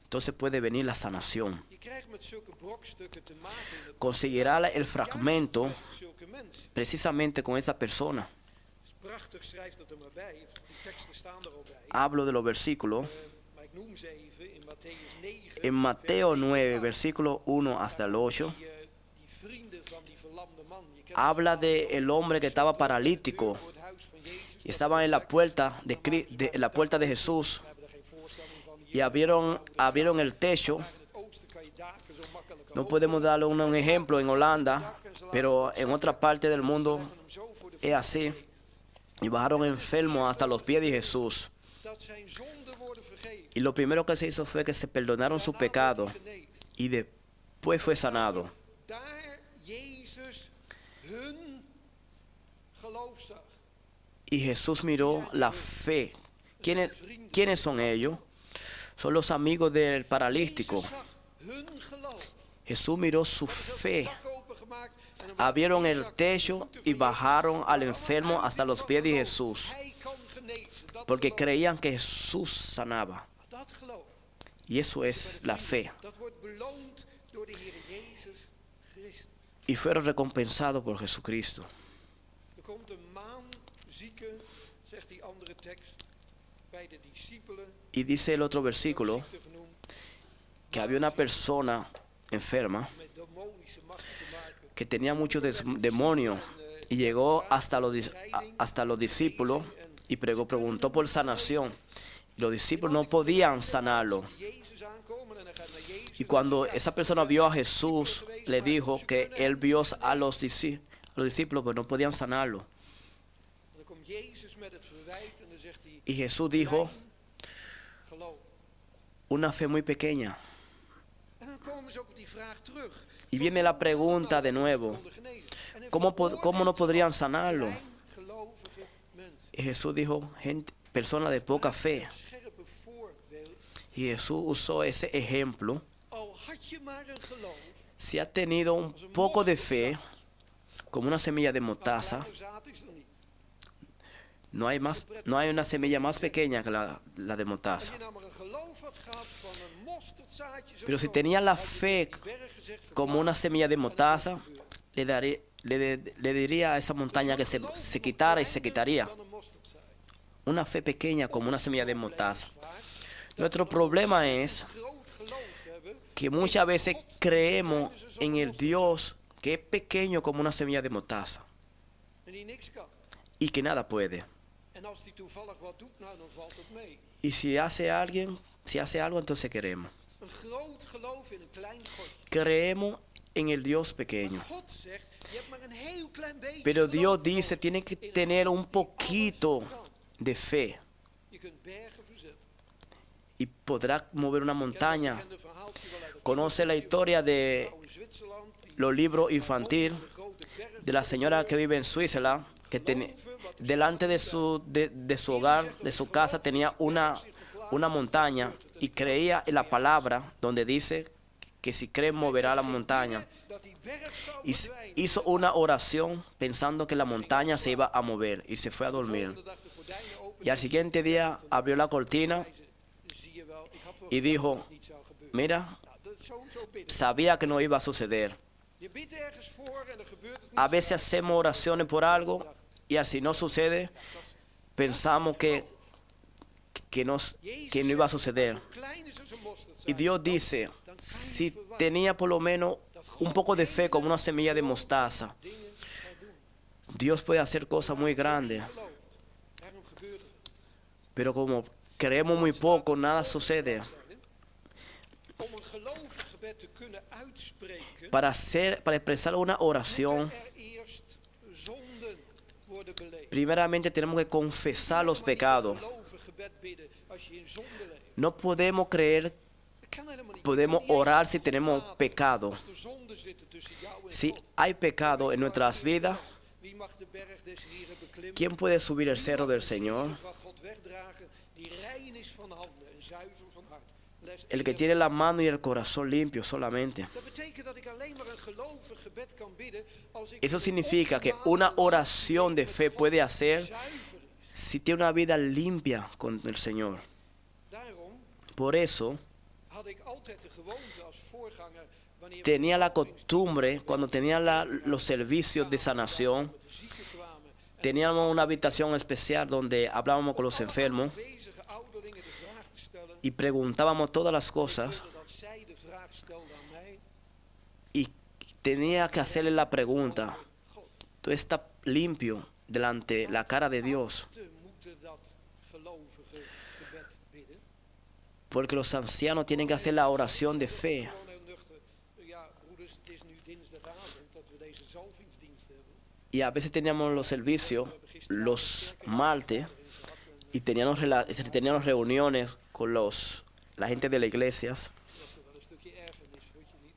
Entonces puede venir la sanación. Je krijgt met zulke brokstukken te maken in het conseguirá el fragmento met zulke mensen. precisamente con esa persona. Het is prachtig, schrijf dat er maar bij. Die teksten staan er al bij. Hablo de los versículos. Maar ik noem ze even in Matthäus 9. En Mateo 9, versículo 1 hasta el 8, Die vrienden van die verlamde man. Je kent habla de el hombre que estaba paralítico voor het huis van Jezus. y estaba en la puerta en la puerta de Jesús We hebben er geen voorstelling van hier. y abrieron el techo. In het oosten kan je daken zo makkelijk No podemos darle un ejemplo en Holanda, pero en otra parte del mundo hem zo voor de es así. Y bajaron enfermos hasta los pies de Jesús. dat zijn zonden worden vergeven. Y lo primero que se hizo fue que se perdonaron sus pecados Genezen. y después fue sanado. Daar Jezus hun geloof zag. Y Jesús miró la fe. ¿Quiénes son ellos? Son los amigos del paralítico. Jezus zag hun geloof. Jesús miró su fe. Dak opengemaakt en hem Abrieron el techo y bajaron al enfermo hasta los pies de Jesús, hij kan genezen. Dat porque geloof. creían que Jesús sanaba. Dat geloof. Y eso es la fe. Dat wordt beloond door de Heer Jezus Christus. Y fueron recompensados por Jesucristo. Er komt een maanzieke, zegt die andere tekst, bij de discipelen, Y dice el otro versículo ziekte genoemd, que había una persona enferma met demonische macht te maken. que tenía muchos demonios y llegó hasta los discípulos y preguntó por sanación. Y los discípulos no podían sanarlo. Jezus aankomen en hij gaat naar Jezus. Y cuando esa persona vio a Jesús, le dijo que él vio a los discípulos, pero no podían sanarlo. En dan komt Jezus met het verwijt en dan zegt hij, Y Jesús dijo, geloof. una fe muy pequeña. En dan komen ze ook op die vraag terug. Y viene la pregunta de nuevo, ¿cómo no podrían sanarlo? Gelovige mensen. Y Jesús dijo, personas de poca fe. Scherpe voorbeeld. Y Jesús usó ese ejemplo. Al had je maar een geloof. Si ha tenido un poco de fe, como una semilla de mostaza, Kleiner zaad is er niet. no hay una semilla más pequeña que la de Als mostaza. je nou maar een geloof had gehad van een mosterdzaadje. Zo Pero si groot, tenía la had je fe die berg gezegd, como una semilla de mostaza, le diría a esa montaña que se quitara y se quitaría. dan een mosterdzaad. Una fe pequeña como una semilla de mostaza. Nuestro problema es Groot geloof hebben que muchas veces creemos en el Dios que es pequeño como una semilla de mostaza en die niks kan. y que nada puede. En als die toevallig wat doet, nou dan valt het mee. Y si hace algo, entonces queremos. Een groot geloof in een klein godje. Creemos en el Dios pequeño. God zegt, je hebt maar een heel klein beetje Pero Dios geloof dice, nodig. tiene que In een tener God un die poquito alles kan. de fe Je kunt bergen verzetten. y podrá mover una Ik montaña. ken het verhaaltje wel uit het Conoce la historia de vrouw in Zwitserland die los libros infantiles de grote berg de la señora que vive en Suiza, que delante de su hogar, de su casa, tenía una montaña y creía en la palabra donde dice que si cree moverá la montaña. dat die berg zou Y verdwijnen. hizo una oración pensando que la montaña se iba a mover y se fue a dormir. De dag de gordijnen open Y al siguiente día abrió la cortina zie je wel, ik had wel y gedacht dijo, dat het niet zou gebeuren. mira, Nou, dat is zo bidden. sabía que no iba a suceder. Je bidt ergens voor en er gebeurt het niet. A veces hacemos oraciones por algo y así no sucede, pensamos que no iba a suceder. Klein is als een mosterdzaad. Y Dios dice, si tenía por lo menos un poco de fe como una semilla de mostaza, Dingen zou doen. Dios puede hacer cosas muy grandes. Geloof. Daarom gebeurt het. Pero como creemos muy poco, nada sucede. Om een gelovig gebed te kunnen uitspreken, Para expresar una oración, moeten er eerst zonden worden beleden. primeramente tenemos que confesar los pecados. Een gelovig gebed bidden als je in zonde leeft. No podemos creer, Dat kan helemaal niet. podemos Je kan niet eens orar tot si God tenemos praten pecado. Als er zonden zitten tussen jou en Si God. hay pecado en nuestras vidas, Wie mag de berg des Heren beklimmen? ¿quién puede subir el Wie cerro mag del de Señor? zegen van God wegdragen, die rein is van handen en zuiver van hart? Les El que Eer. tiene la mano y el corazón limpio solamente. Dat betekent dat ik alleen maar een gelovig gebed kan bidden als ik Eso een significa que optimale una relatie oración de met fe God puede die hacer zuiver is. si tiene una vida limpia con el Señor. Daarom Por eso, had ik altijd de gewoonte als voorganger, wanneer we tenía la de zalvings costumbre, cuando tenía los servicios de sanación, de zieken kwamen en teníamos una habitación especial donde hablábamos con los alle enfermos aanwezige ouderlingen de vraag te stellen. y preguntábamos todas las Ik cosas wilde dat zij de vraag stelden aan mij. y tenía que hacerle la pregunta, God, ¿tú estás limpio delante la cara de Dios? te moeten dat gelovige gebed bidden. Porque los ancianos tienen que hacer la oración de fe. Gewoon heel nuchter. Ja, broeders, het is nu dinsdagavond dat we deze zalvingsdienst hebben. Y a veces teníamos los servicios los martes y teníamos reuniones con la gente de las iglesias. Dat is er wel een stukje ergernis, weet je niet?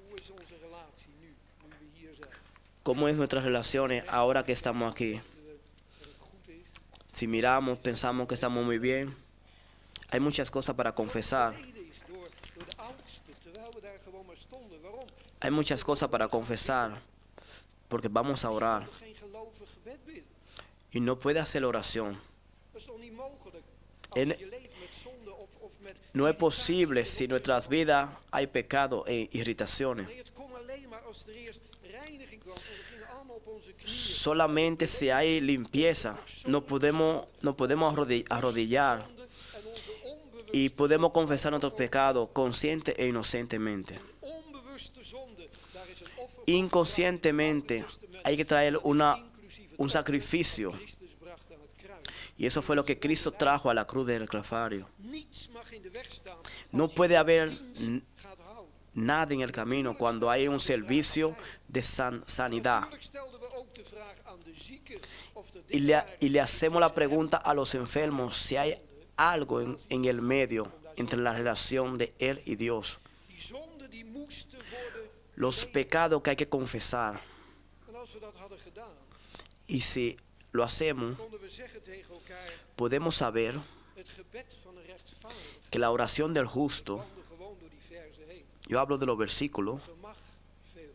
Hoe is onze relatie nu we hier zijn? ¿Cómo es nuestras relaciones ahora que estamos aquí? Dat het goed is. Si miramos, pensamos que estamos muy bien. Hay muchas cosas para confesar. Beleden is door de oudsten, terwijl we daar gewoon maar stonden. Waarom? Hay muchas cosas para confesar. Porque vamos a orar. Toch geen gelovig gebed bidden. Y no puede hacer oración. Dat is toch niet mogelijk? Als En- je leeft met zonde of met No es irritatie posible of si en op nuestras zich. vidas hay pecado e irritaciones. Nee, het kon alleen maar als er eerst reiniging kwam. En we gingen allemaal op onze knieën. Solamente si hay limpieza, nos podemos arrodillar Zonde en onze onbewuste, y podemos confesar nuestros pecados consciente e inocentemente. onbewuste zonde. Daar is een offer voor Inconscientemente hay que traer inclusief het un sacrificio. Christus bracht aan het kruis. Y eso fue lo que Cristo trajo a la cruz del Calvario. Niets mag in de weg staan. No als je puede haber dienst gaat houden. nada en el camino cuando hay un servicio de sanidad. Natuurlijk stelden we ook de vraag aan de zieken of er Y le hacemos la pregunta a los enfermos si hay algo en el medio entre la relación de Él y Dios. die zonde die moesten worden. Los pecados que hay que confesar. En als we dat hadden gedaan, Y si lo hacemos, konden we zeggen tegen elkaar: podemos saber het gebed van een rechtvaardige que la oración del justo, wandel gewoon door die verzen heen. yo hablo de los versículos, Vermag veel.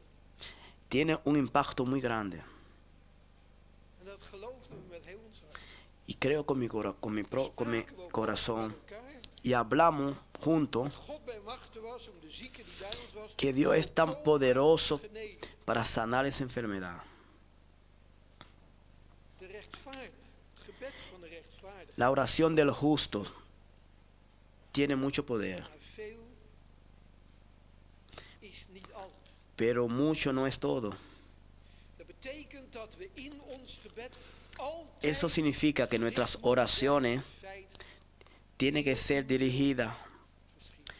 tiene un impacto muy grande. En dat geloofden we met heel ons hart. Y creo con mi Spraken we ook corazón. met elkaar Y hablamos juntos dat God bij machten was om de zieke die bij ons was que Dios es tan poderoso te genezen. para sanar esa enfermedad. De rechtvaardige, het gebed van de rechtvaardige. La oración del justo tiene mucho poder, Maar veel is niet alles. pero mucho no es todo. Dat betekent dat we in ons gebed altijd Eso significa que nuestras oraciones feit tienen que ser dirigidas. geschieden.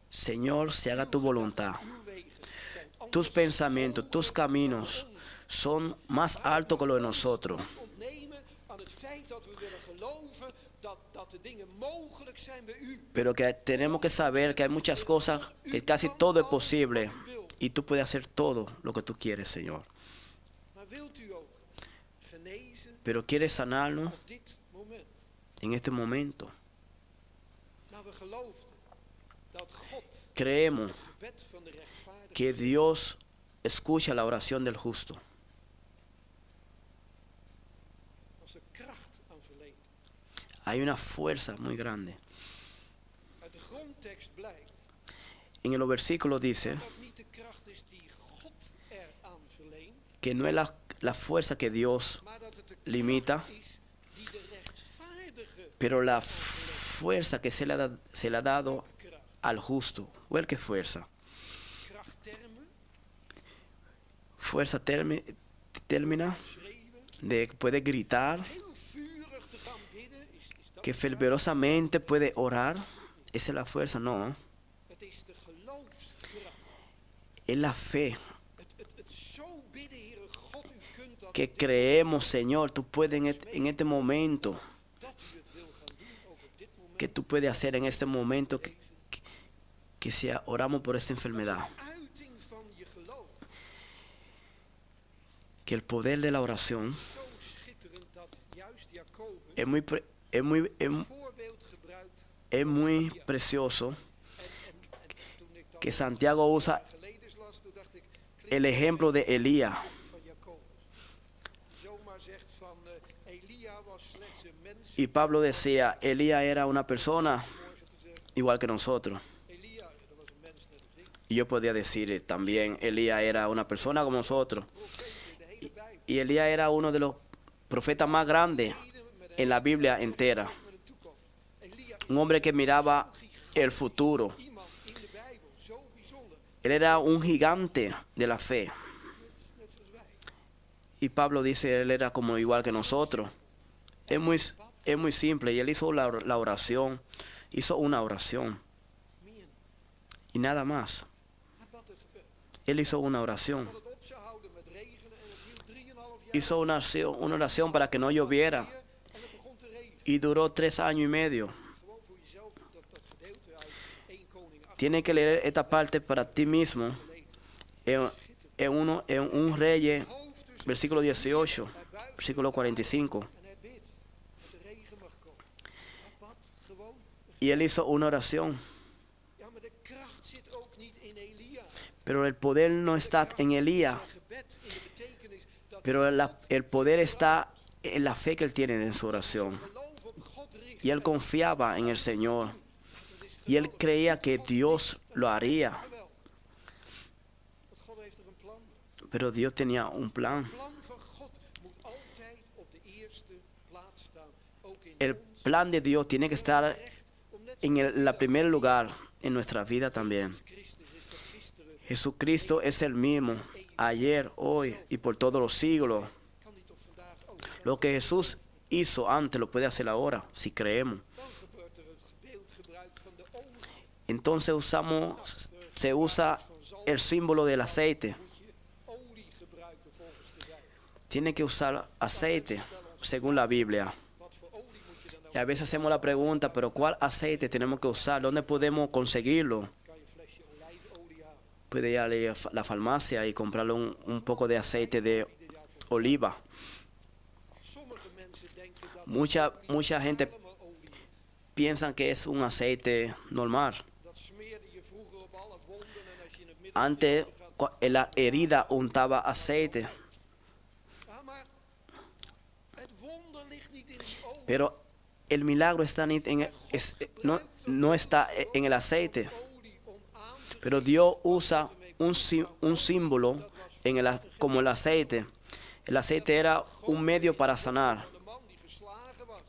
Señor, se haga tu voluntad. Uw wegen zijn anders. Tus pensamientos, tus caminos son más altos que los de nosotros. Ontnemen aan het feit dat we willen geloven dat de dingen mogelijk zijn bij u. Pero que tenemos que saber que hay muchas cosas, que casi todo es posible. Y tú puedes hacer todo lo que tú quieres, Señor. Maar wilt u ook genezen Pero quieres sanarnos op dit moment? en este momento. Maar we geloofden dat God Creemos het gebed van de rechtvaardige que Dios escucha la oración del justo. als er kracht aan verleent. Hay una fuerza muy grande. Uit de grondtekst blijkt En el versículo dice dat niet de kracht is die God eraan verleent, que no es la fuerza que Dios, maar dat het de limita, kracht is die de rechtvaardige pero la fuerza que se le ha dado kracht. al justo. ¿Welke fuerza? Krachttermen, Fuerza termina schreeuwen, de que puede gritar, heel vurig te gaan bidden, is dat que kracht? fervorosamente puede orar. Esa es la fuerza, no. Het is de geloofskracht. Es la fe Het zo bidden, Heere God, u kunt dat que dit- creemos, Señor, tú puedes en este momento, dat u het wil gaan doen, ook op dit moment. que tú puedes hacer en este momento que si oramos por esta enfermedad. Uiting van je geloof. Que el poder de la oración Zo schitterend dat juist Jacobus es muy, een voorbeeld gebruikt. es muy precioso En toen ik dat que Santiago usa geleden las, toen dacht ik, el ejemplo de Elías. van Jacobus. Zomaar zegt van Elia was slechts een mens. Y Pablo decía, Elías era una persona Morgen te zeggen, igual que nosotros. Elia, dat was een mens net als ik. Y yo podía decir también, Elías era una persona como nosotros. Profeet in de hele Bijbel. Y Elías era uno de los profetas más grandes Met en la Biblia entera. een toekomst. Elia is Un hombre que miraba el futuro. iemand in de Bijbel. Zo bijzonder. Él era un gigante de la fe. Net zoals wij. Y Pablo dice, él era como igual que nosotros. Es muy simple. Y él hizo la oración. Hizo una oración. Meer niet. Y nada más. Hij bad het gebed. Él hizo una oración. Dat het op zou houden met regenen en het hield 3,5 jaar. Hizo una oración para que no lloviera. En het begon te regenen. Y duró 3 años y medio. Gewoon voor jezelf dat gedeelte uit 1 Koning 8 Tienes que leer esta parte para ti mismo. En un Reyes, hoofd tussen versículo 18, versículo 45. en hij bidt dat de regen mag komen. Hij bad gewoon. Y él hizo una oración. Ja, maar de kracht zit ook niet in Elia. Pero el poder no está en Elías. Zijn gebed in de betekenis dat Pero el poder está en la fe que él tiene en su oración. geloof op God richt. Y él confiaba en el Señor. Y él creía que Dios lo haría. Jawel. Want God heeft er een plan. Pero Dios tenía un plan. Het plan van God moet altijd op de eerste plaats staan. Ook in El ons plan de Dios tiene que estar recht om net en el primer lugar en nuestra vida también. Christus is dat gisteren. Jesucristo es el mismo, ayer, hoy y por todos los siglos. Kan die toch vandaag ook. Lo que Jesús hizo antes lo puede hacer ahora, si creemos. Dan gebeurt er het beeldgebruik van de olie. Entonces se usa el símbolo del aceite. Moet je olie gebruiken volgens de Bijbel. Tiene que usar aceite, según la Biblia. Wat voor olie moet je dan nou? Y a veces hacemos la pregunta, pero ¿cuál aceite tenemos que usar? ¿Dónde podemos conseguirlo? Kan je een flesje olijfolie halen. Puede ir a la farmacia y comprarle un poco de aceite de oliva. Sommige mensen denken dat Mucha gente allemaal olie is. piensa que es un aceite normal. Dat smeerde je vroeger op alle wonden en als je in het midden Antes en la herida untaba aceite, Ja, maar het wonder ligt niet in die olie. pero el milagro está no está en el aceite. Olie om aan te Pero Dios usa un símbolo como el aceite. El aceite era un medio para sanar. de man die geslagen was.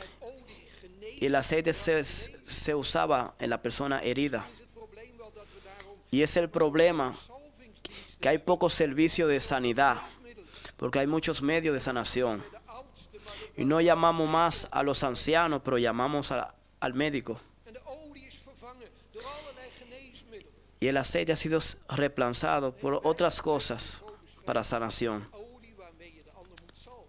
En olie geneest. Y el aceite se usaba en la persona herida. Is het probleem wel dat we daarom Y es el problema salvingsdiensten que hay pocos servicios de sanidad, middelen. porque hay muchos medios de sanación. De oudste, maar ook Y no llamamos más a los ancianos, pero llamamos al médico. en de olie is vervangen door allerlei geneesmiddelen. Y el aceite ha sido reemplazado por otras cosas para sanación. Olie waarmee je de ander moet salven.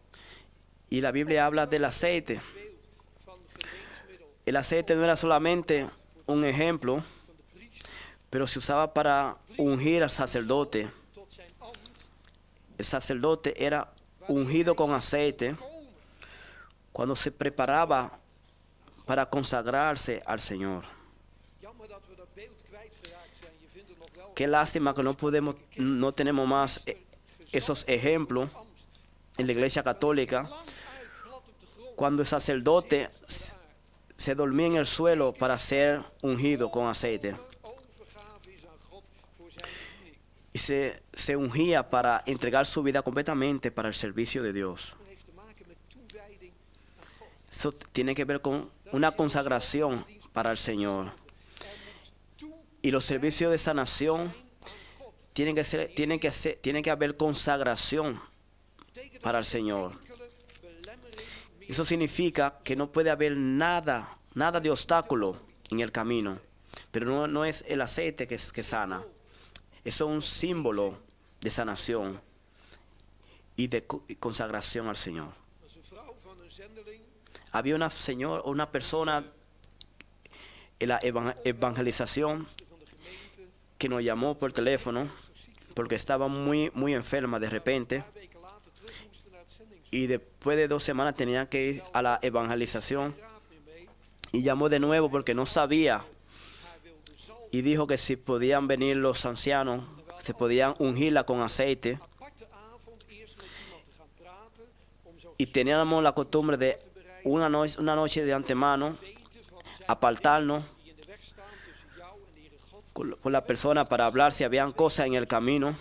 Y la Biblia habla del aceite. Beeld van geneesmiddel El aceite no era solamente un ejemplo, van de priester pero se usaba para ungir al sacerdote. tot zijn ambt El sacerdote era ungido con aceite komen. cuando se preparaba para consagrarse al Señor. Jammer dat we dat beeld kwijtgeraakt zijn. Je vindt er nog wel Qué lástima que no tenemos más esos ejemplos en la Iglesia Católica. lang uit plat op de grond. Cuando el sacerdote se dormía en el suelo para ser ungido con aceite Overgave is aan God voor zijn bediening. y se ungía para entregar su vida completamente para el servicio de Dios. Dat heeft te maken met toewijding aan God. Eso tiene que ver con una consagración para el Señor. Er moet toe Y los servicios de sanación aan God. tiene que haber consagración Betekent para el dat Señor. enkele belemmering meer Eso significa que no puede haber nada de obstáculo en el camino. Pero no es el aceite que sana. Eso es un símbolo de sanación y de consagración al Señor. als een vrouw van een zendeling Había una persona en la evangelización van de gemeente. que nos llamó por teléfono porque estaba muy enferma de repente. Een paar weken later terug moesten naar het zendings. Y después de 2 semanas tenía que ir a la evangelización Raad meer mee. y llamó de nuevo porque no sabía Hij wilde zalven. y dijo que si podían venir los ancianos, se podían ungirla con aceite. Aparte avond eerst met iemand te gaan praten om zo Y teníamos la costumbre de una noche de antemano weten van zaken apartarnos die in de weg staan. con la persona para hablar si habían cosas en el camino.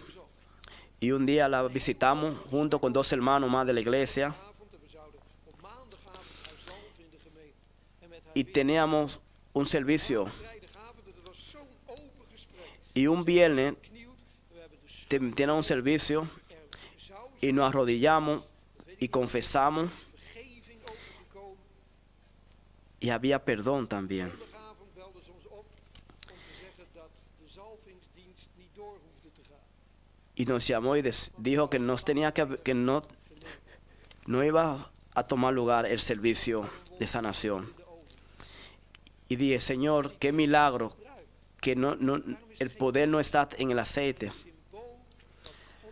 Y un día la visitamos junto con 2 hermanos más de la iglesia. avond en we zouden op maandagavond haar zalven in de gemeente. En met haar Y teníamos un servicio. vrijdagavond, en het was zo'n open gesprek. Y un viernes Knielt, we hebben de teníamos un servicio er zou y nos arrodillamos y confesamos vergeving overgekomen. y había perdón también. Zondagavond belden ze ons op om te zeggen dat de zalvingsdienst niet door hoefde te gaan. Y nos llamó y dijo que nos tenía que no iba a tomar lugar el servicio de sanación. Y dije, Señor, qué milagro que el poder no está en el aceite, Symbool dat God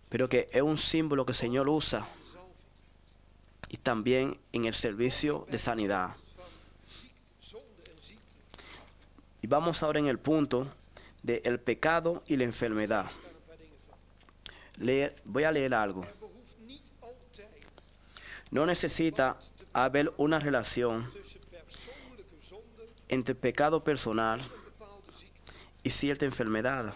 pero que es un símbolo que el Señor usa de zalving y también en el servicio de sanidad. van zonde en ziekte. Y vamos ahora en el punto de el pecado y la enfermedad. Daar staan een paar dingen van. Voy a leer algo. Er behoeft niet altijd No necesita haber una relación tussen persoonlijke zonde entre pecado personal en een bepaalde ziekte. y cierta enfermedad.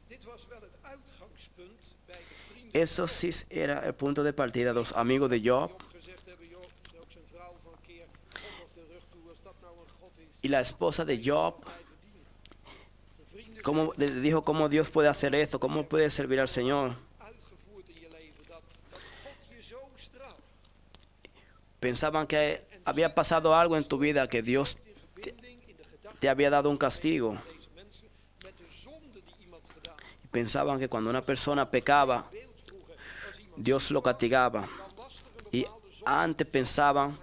Dit was wel het uitgangspunt bij de vrienden Eso sí era el punto de partida de los amigos de Job. die opgezegd hebben, joh, zei ook zijn vrouw van een keer, God op de rug toe, als dat nou een God is, Y la esposa de Job blijven dienen. De vrienden le dijo cómo Dios puede hacer esto, cómo puede servir al Señor. uitgevoerd in je leven, dat God je zo straft, Pensaban que había pasado algo en tu vida, que Dios in verbinding, in de gedachte te había dado un castigo. van deze mensen, met de zonde die iemand gedaan heeft. Pensaban que cuando una persona pecaba, Beeld vroeger, als iemand Dios lo castigaba. kan lastig een Y bepaalde zonde antes pensaban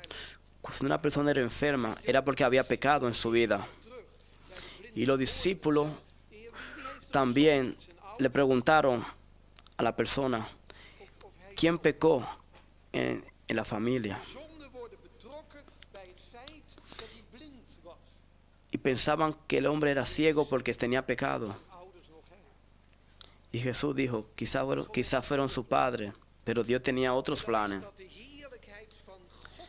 que si una persona era enferma, era porque había pecado en su vida. terug. Bij de blinde Y los discípulos wie heeft er también zijn ouders le preguntaron a la persona, of hij ¿quién pecó en la familia? zonde worden betrokken bij het feit dat hij blind was. Y pensaban que el hombre era ciego porque tenía pecado. Ouders nog hè. Y Jesús dijo, quizá fueron su padre, pero Dios tenía otros planes. Dat de heerlijkheid van God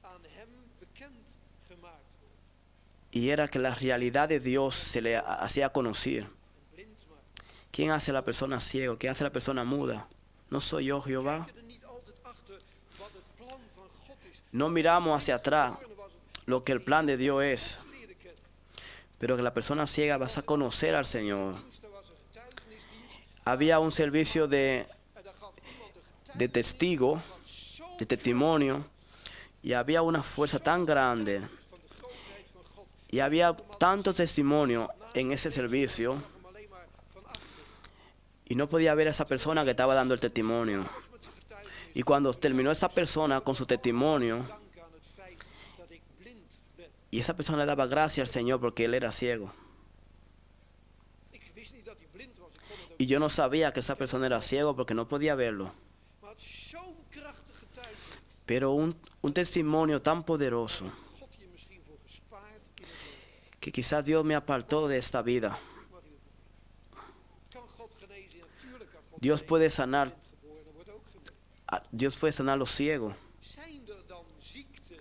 aan hem bekend gemaakt wordt. Y era que la realidad de Dios se le hacía conocer. En blind maakt. ¿Quién hace a la persona ciego? ¿Quién hace a la persona muda? ¿No soy yo, Jehová? Kijken er niet altijd achter wat het plan van God is. No miramos hacia atrás Geboren was het lo que el plan de Dios es, leren kennen. pero que la persona ciega vas a conocer al Señor. Er was een getuigenisdienst Había un servicio en daar gaf iemand een de testigo, getuigenis van zo de testimonio, y había una fuerza tan grande, van de grootheid van God. y había tanto testimonio en ese servicio, Zag hem alleen maar van achter. y no podía ver a esa persona que estaba dando el testimonio. Was met zijn getuigenis. Y cuando terminó esa persona con su testimonio, Dank aan het feit dat ik blind ben. y esa persona le daba gracias al Señor porque él era ciego. Ik wist niet dat hij blind was. Ik kon het ook Y yo no sabía que esa persona era ciego porque no podía verlo. Maar het is zo'n krachtig getuigenis. Pero un testimonio tan poderoso God je misschien voor gespaard in het leven. que quizás Dios me apartó de esta vida. Mag je het kan God genezen? Ja, natuurlijk kan God Dios genezen. puede sanar, Blind geboren wordt ook genezen. Dios puede sanar a los ciegos. Zijn er dan ziekten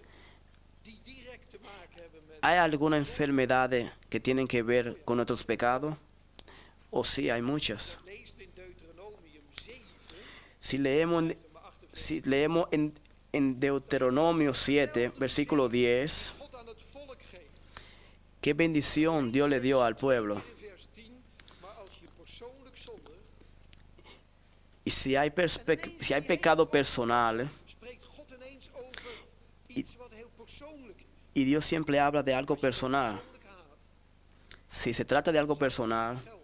die direct te maken hebben met... ¿Hay algunas enfermedades que tienen que ver con nuestros pecados? O sí, hay muchas. Leest in Deuteronomium 7, Si leemos, maar 48. si leemos en Deuteronomio 7, versículo 10, God aan het volk geeft. qué bendición Dios le dio al pueblo. In vers 10, maar als je persoonlijk zondigt, Y si hay pecado personal, spreekt God ineens over iets wat heel persoonlijk is. y Dios siempre habla de algo personal, Persoonlijk haat. si se trata de algo personal, Geld,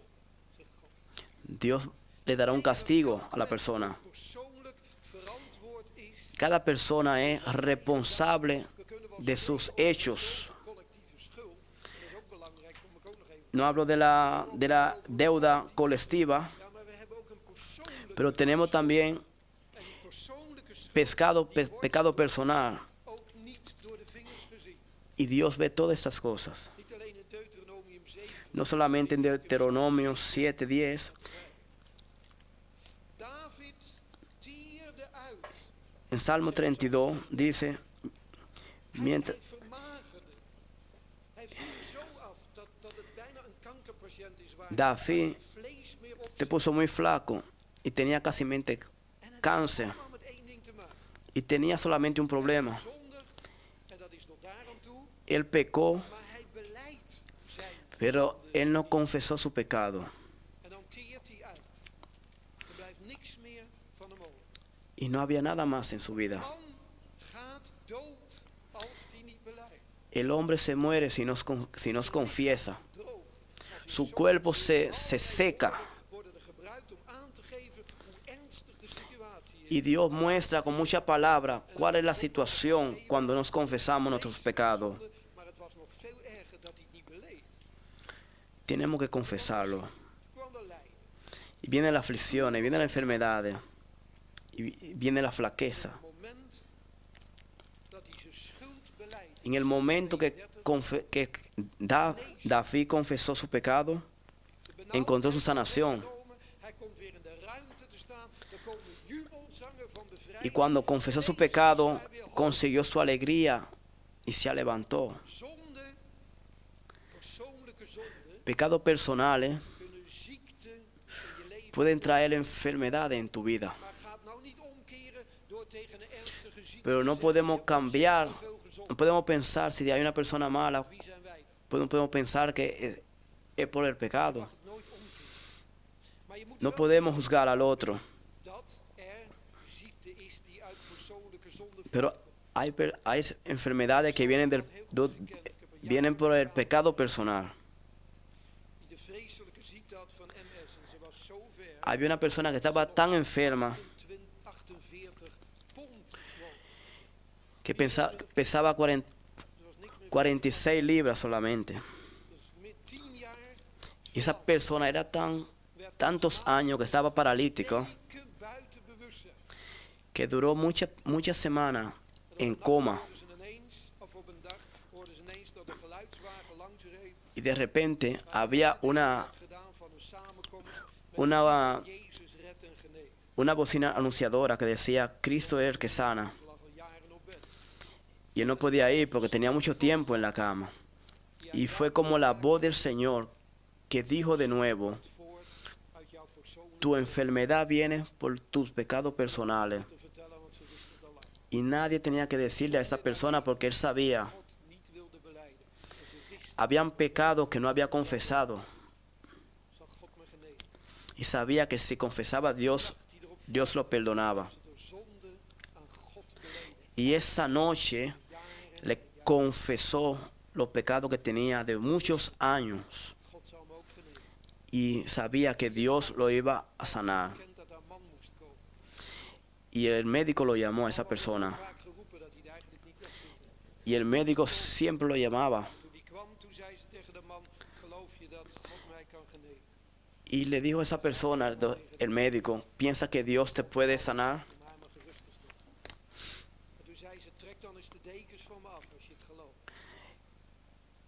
zegt God. Dios le dará un castigo a la persona. Persoonlijk verantwoord is. Cada persona es responsable We kunnen wel de sus hechos. collectieve schuld. Dat is ook belangrijk, kom ik ook nog even. No hablo de la deuda colectiva, Ja, maar we hebben ook een persoonlijke. pero tenemos también En die persoonlijke schuld pecado personal. ook niet door de vingers gezien. Y Dios ve todas estas cosas. Niet alleen in Deuteronomium 7. No solamente en Deuteronomio 7:10. David tierde uit. En Salmo 32 dice, Hij mientras, vermagerde. Hij viel zo af dat het bijna een patiënt is waar David geen vlees meer op se zit. puso muy flaco y tenía casi En het cáncer heeft allemaal met één ding te maken. y tenía solamente un problema. Zondig, en dat is tot daarom toe, Él pecó, maar hij belijdt zijn pero zonde él no niet. confesó su pecado En dan teert hij uit. Er blijft niks meer van hem over. y no había nada más en su De vida. man gaat dood als hij niet belijdt. El hombre se muere si nos confiesa. Droog. Als hij Su zo cuerpo ziek, se allerlei seca. woorden worden er gebruikt om aan te geven hoe ernstig de situatie is. Y Dios muestra con mucha palabra cuál es la situación cuando nos confesamos nuestros pecados. Maar het was nog veel erger dat hij het niet beleed. Tenemos que confesarlo. Kwam de lijden. Y vienen las aflicciones, vienen las enfermedades y viene la flaqueza. Het moment dat hij zijn schuld beleidt. En el momento David confesó su pecado, encontró su sanación. Hij komt weer in de ruimte te staan. Er komen jubelzangen van bevrijding. Y cuando confesó su pecado, consiguió su alegría y se levantó. Zonde, persoonlijke zonde, Pecados personales kunnen ziekte in je leven. pueden traer enfermedades en tu vida, Maar gaat nou niet omkeren door tegen een ernstige ziekte pero no te podemos zeggen, je hebt cambiar, ontzettend veel gezond. no podemos pensar si hay una persona mala, Wie zijn wij? no podemos pensar que es por el Je pecado. mag het nooit omkeren. Maar je moet No wel podemos juzgar al otro, dat er ziekte is die uit persoonlijke zonde pero voortkomt. hay enfermedades que vienen por el pecado personal. Die de vreselijke ziekte had van MS en ze was zo ver. Había una persona que estaba tan enferma 48 pond woog. que pesaba 40 Er was niks meer. 46 libras solamente. Dus met 10 jaar Y esa persona era tantos años que estaba paralítico weken buiten bewustzijn. que duró muchas semanas En en op een dag coma. hoorden ze ineens, of op een dag hoorden ze ineens dat een geluidswagen langs reed. Y de repente había Had gedaan van een samenkomst met una, Jezus redt en geneest. una bocina anunciadora que decía, Cristo es el que sana. Ze lag al jaren op bed. Y él no podía ir porque tenía mucho tiempo en la cama. Y fue como la voz del Señor que dijo de nuevo, Voort uit jouw persoonlijke tu enfermedad viene por tus pecados personales. te vertellen, want ze wisten het al lang. Y nadie tenía que decirle a esa persona porque él sabía. God niet wilde belijden. En ze wisten, Habían pecados que no había confesado. zal God me genezen. Y sabía que si confesaba a Dios, Die erop Dios lo perdonaba. ze door zonde aan God beleden. Y esa noche le confesó los pecados que tenía de muchos años. God zou hem ook genezen. Y sabía que Dios lo iba a sanar. Kent dat haar man moest komen. Y el médico lo llamó a esa persona. Vaak geroepen dat hij er eigenlijk niet was zitten. Y el médico siempre lo llamaba. Toen hij kwam, toen zei ze tegen de man, geloof je dat God mij kan genezen? Y le dijo a esa persona, el médico, ¿piensa que Dios te puede sanar? Om hij maar gerust te stellen. En toen zei ze, trek dan eens de dekens van me af als je het gelooft.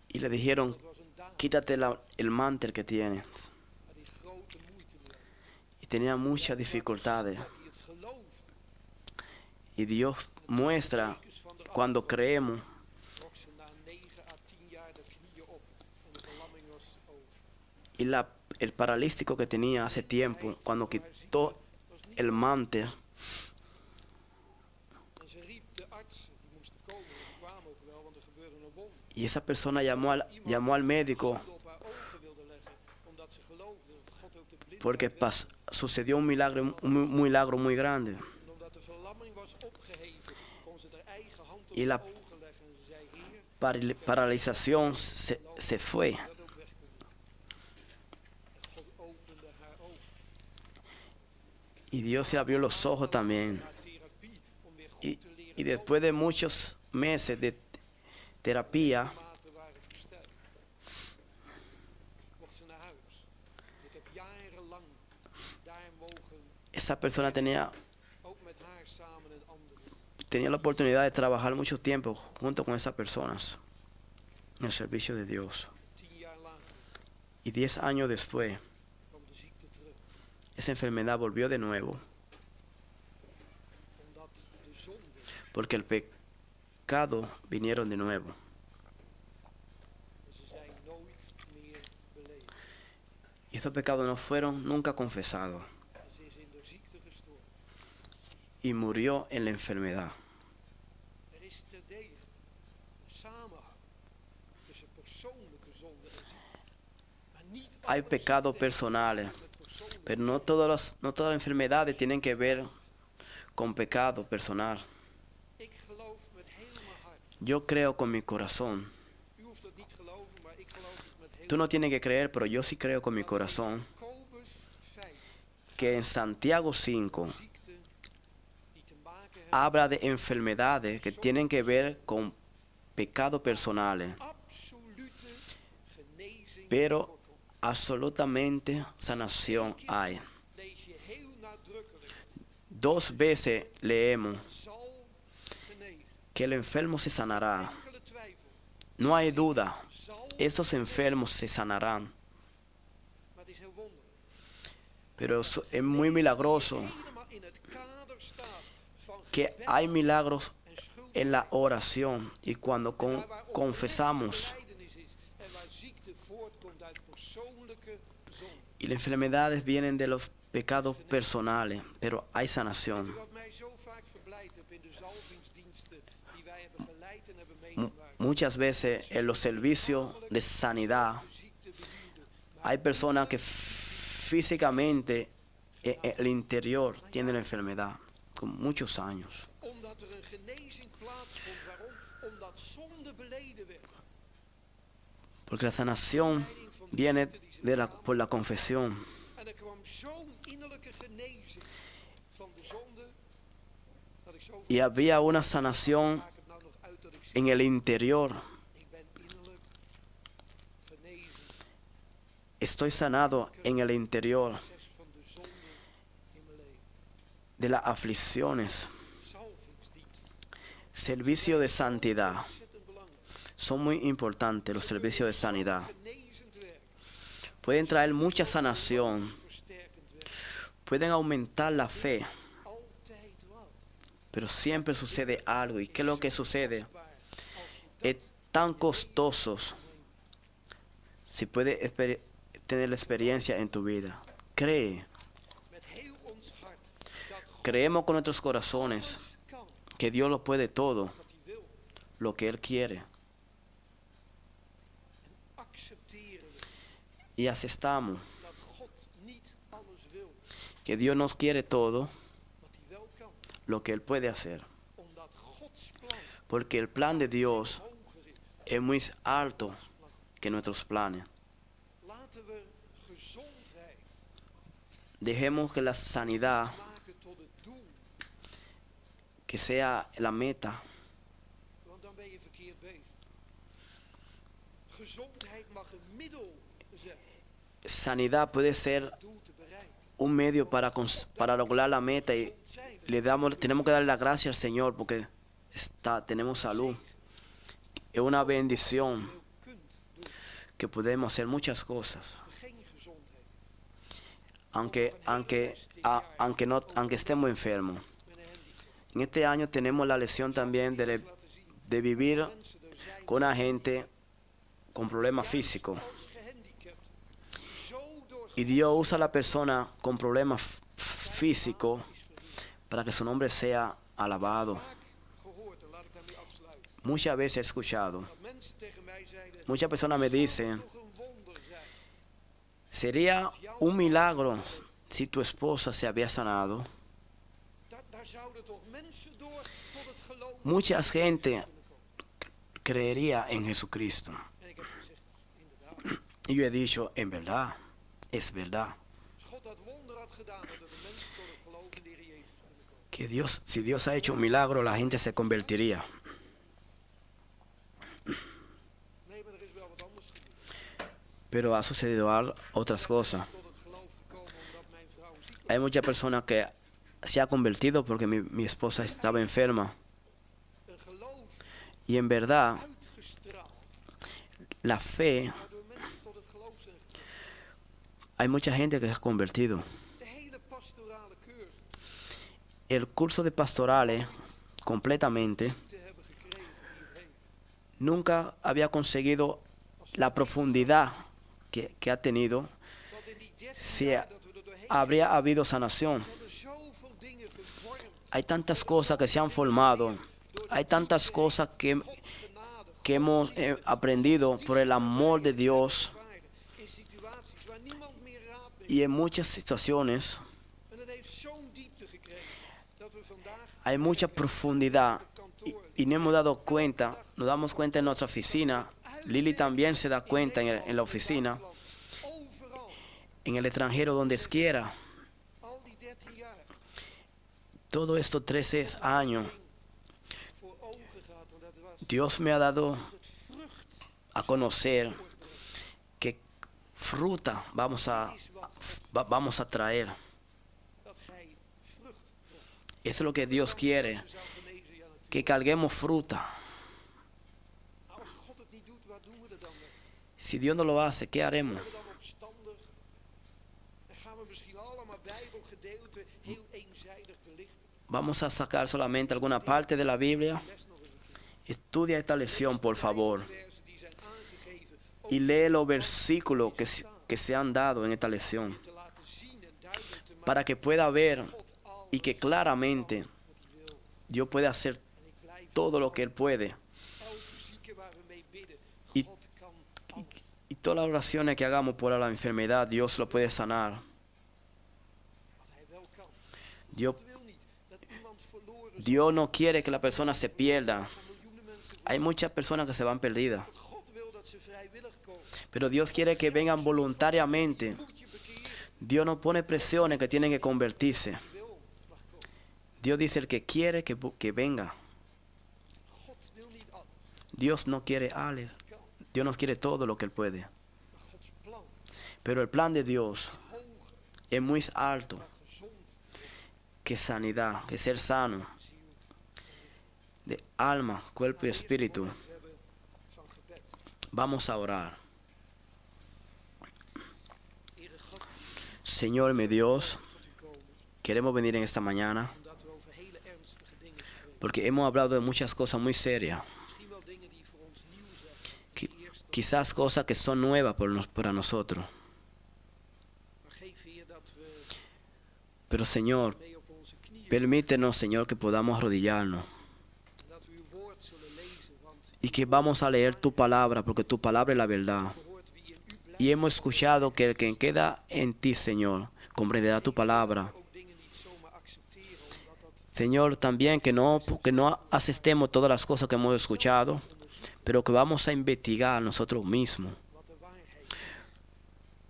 Y le dijeron, Dat was een dame. quítate el mantel que tienes. Maar die grote moeite mee. Y tenía muchas dificultades. Dat hij het geloofde. Y Dios muestra cuando creemos. Trok ze na 9 à 10 jaar de knieën op. En de verlamming was over. Y el paralítico que tenía hace tiempo, cuando quitó el mantel, En ze riep de artsen, die moesten komen. En die kwamen ook wel, want er gebeurde een wonder. y esa persona llamó al médico Handen op haar ogen wilde leggen, omdat ze geloofde dat God ook de blindheid porque wegneemt. sucedió un milagro muy grande. En omdat de verlamming was opgeheven, kon ze haar eigen hand op Y de la ogen leggen. En ze zei, Heer, Paralización se fue. dat ook weg kunnen doen. En God opende haar ogen. Y Dios se abrió los ojos también. Naar therapie, om weer goed Y, te leren y después de muchos meses de terapia, maten waren versterkt. Mocht ze naar huis. Ik heb jarenlang daar mogen, esa persona tenía ook met haar samen en anderen. tenía la oportunidad de trabajar mucho tiempo junto con esas personas en el servicio de Dios. 10 jaar later Y 10 años después, kwam de ziekte terug. esa enfermedad volvió de nuevo, Omdat de zonde porque el pecado vinieron de nuevo. en ze zijn nooit meer beleefd. Y esos pecados no fueron nunca confesados. Ze is in de ziekte gestorven. Y murió en la enfermedad. Er is terdege een samenhang tussen persoonlijke zonde en ziekte. Maar niet Hay alles pecados heeft personales, met persoonlijke pero no todas las enfermedades tienen que ver con pecado personal. Ik geloof met heel mijn hart. Yo creo con mi corazón. U hoeft het niet te geloven, maar ik geloof het met heel Tú no tienes que creer, pero yo sí creo con mi corazón Jacobus 5. que en Santiago 5 Ziekte die te maken hebben habla de enfermedades que tienen que ver con pecados personales, absolute genezing. pero voorkomt. absolutamente sanación hay. Lees je heel nadrukkelijk. 2 veces leemos Zal genezen. que el enfermo se sanará. Enkele twijfel. No hay duda, Zal. esos enfermos se sanarán. Maar het is heel wonderlijk. Pero es muy milagroso Helemaal in het kader staat van que gebed hay milagros en schuld. en la oración y cuando Daar waar confesamos oprechte belijdenis is en waar ziekte voortkomt uit persoonlijke zonde. y las enfermedades vienen de los pecados personales, pero hay Weet u sanación. wat mij zo vaak verblijd heeft in de zalvingsdiensten die wij hebben geleid en hebben Mu- meegemaakt? Muchas veces en los servicios de sanidad De ziekte bediende, maar hay personas que físicamente en el interior tienen la enfermedad con muchos años. omdat er een genezing plaatsvond. Waarom? Omdat zonde beleden werd. Porque la sanación viene por la confesión. En er kwam zo'n innerlijke genezing van de zonde. Dat ik zo Y había una sanación maak het nou nog uit dat ik zie. en el interior. Ik ben innerlijk genezen. Estoy sanado en el interior Proces van de zonde in mijn leven. de las aflicciones. Zalvingsdienst. Servicio de santidad. Ontzettend belangrijk. Son muy importantes los servicios de sanidad. Genezend werk. Pueden traer mucha sanación. Versterkend werk. Pueden aumentar la fe. Altijd wat. Pero siempre sucede algo. ¿Y qué es lo que sucede? Waar als je Es tan costoso si puedes tener la experiencia en tu vida. Cree. met heel ons hart dat God Creemos con nuestros corazones alles kan que Dios lo puede todo, wat hij wil. lo que Él quiere. En accepteren we Y aceptamos dat God niet alles wil que Dios nos quiere todo, wat hij wel kan. lo que Él puede hacer. Omdat Gods plan Porque el plan de Dios hoger is. es muy alto que nuestros planes. Laten we gezondheid Dejemos que la sanidad, maken tot het doel. que sea la meta. Want dan ben je verkeerd bezig. Gezondheid mag een middel zijn Sanidad puede ser om het doel te bereiken. un medio para lograr la meta y Gezond zijn, tenemos que darle la gracia al Señor porque tenemos salud. Es una bendición veel kunt doen. que podemos hacer muchas cosas. Als er geen gezondheid Aunque estemos enfermos. met een handicap. En este año tenemos la lección también Laten zien. de vivir Mensen er zijn con una gente con problemas físicos. als gehandicapt zo door Y Dios usa a la persona con problemas físicos para que su nombre sea alabado. vaak gehoord, en laat ik daarmee afsluiten. Muchas veces he escuchado, Dat mensen tegen mij zeiden, muchas personas me dicen, toch een wonder zijn. sería un milagro si tu esposa se había sanado. Daar zouden toch mensen door tot het geloof Mucha gente kunnen komen. creería en Jesucristo. En ik heb gezegd, inderdaad. Y yo he dicho, en verdad, es verdad. Als God dat wonder had gedaan, hadden de mensen tot het geloof in de Heer Jezus kunnen komen. Que Dios, si Dios ha hecho un milagro, la gente se convertiría. Nee, maar er is wel wat anders gebeurd. Pero ha sucedido otras cosas. Tot het geloof gekomen omdat mijn vrouw ziek was. Hay muchas personas que se ha convertido porque mi esposa estaba enferma. Een geloof Y en verdad, uitgestraald, la fe, waardoor mensen tot het geloof zijn gekomen. hay mucha gente que se ha convertido. De hele pastorale cursus El curso de pastorales, completamente, te hebben gekregen die het heeft. nunca había conseguido la profundidad que ha tenido Want in die si habría habido sanación. Er hebben zoveel dingen gevormd. Hay tantas cosas que se han formado. Hay tantas cosas que hemos aprendido por el amor de Dios. In situaties waar niemand meer raad mee. Y en muchas situaciones En het heeft zo'n diepte gekregen dat we vandaag hay mucha profundidad y no hemos dado cuenta, nos damos cuenta en nuestra oficina. Lili también se da cuenta en la oficina, overal, en el extranjero, donde quiera. al die 13 jaar, Todos estos 13 años, voor ogen gehad. Want dat was Dios me ha dado het vrucht. a conocer qué fruta vamos a traer. Dat gij vrucht brengt. Eso es lo que Dios quiere, Ze zou genezen, ja natuurlijk. que carguemos fruta. Als God het niet doet, wat doen we er dan mee? Si Dios no lo hace, ¿qué haremos? Worden we dan opstandig? En gaan we misschien allemaal Bijbelgedeelten heel eenzijdig belichten? Vamos a sacar solamente alguna parte de la Biblia. Les nog eens een keer. Estudia esta lección, por favor, Versen die zijn aangegeven y lee los versículos que se han dado en esta lección, te laten zien en duidelijk te maken para que pueda ver God al y que claramente wat hij wil. Dios puede hacer En ik blijf todo lo que Él puede. elke zieke waar we mee bidden. Y- God kan alles. Y todas las oraciones que hagamos por la enfermedad, Dios lo puede sanar. Wat hij wel kan. Dios, God wil niet dat iemand verloren is. Dios no quiere que la persona se pierda. Van miljoenen mensen Hay muchas personas que se van perdidas, God wil dat ze vrijwillig komen. pero Dios quiere que vengan voluntariamente. Moet je bekeren. Dios no pone presiones que tienen que convertirse. Wil mag komen. Dios dice el que quiere que venga. God wil niet alles. Dios no quiere alles. Kan. Dios nos quiere todo lo que Él puede. Maar Gods plan Pero el plan de Dios hoger es muy alto dan gezond que sanidad, que ser sano ziel. de alma, cuerpo y Eerst espíritu. moment hebben van gebed. Vamos a orar. Heere God, Señor, mi Dios, tot u komen. queremos venir en esta mañana Omdat we over hele ernstige dingen spreken. porque hemos hablado de muchas cosas muy serias. Misschien wel dingen die voor ons nieuw zijn. Qui- Eerst dat- Quizás cosas que son nuevas para nosotros. Maar geef Heer dat we Pero Señor, mee op onze knieën permítenos, Señor, que podamos arrodillarnos en dat we uw woord zullen lezen. Want y que vamos a leer tu palabra, porque tu palabra es la verdad. gehoord wie in u blijft. Y hemos escuchado que el que queda en ti, Señor, comprenderá tu palabra. Ook dingen niet zomaar accepteren. Omdat dat Señor, también que no aceptemos todas las cosas que hemos escuchado, pero que vamos a investigar nosotros mismos wat de waarheid is.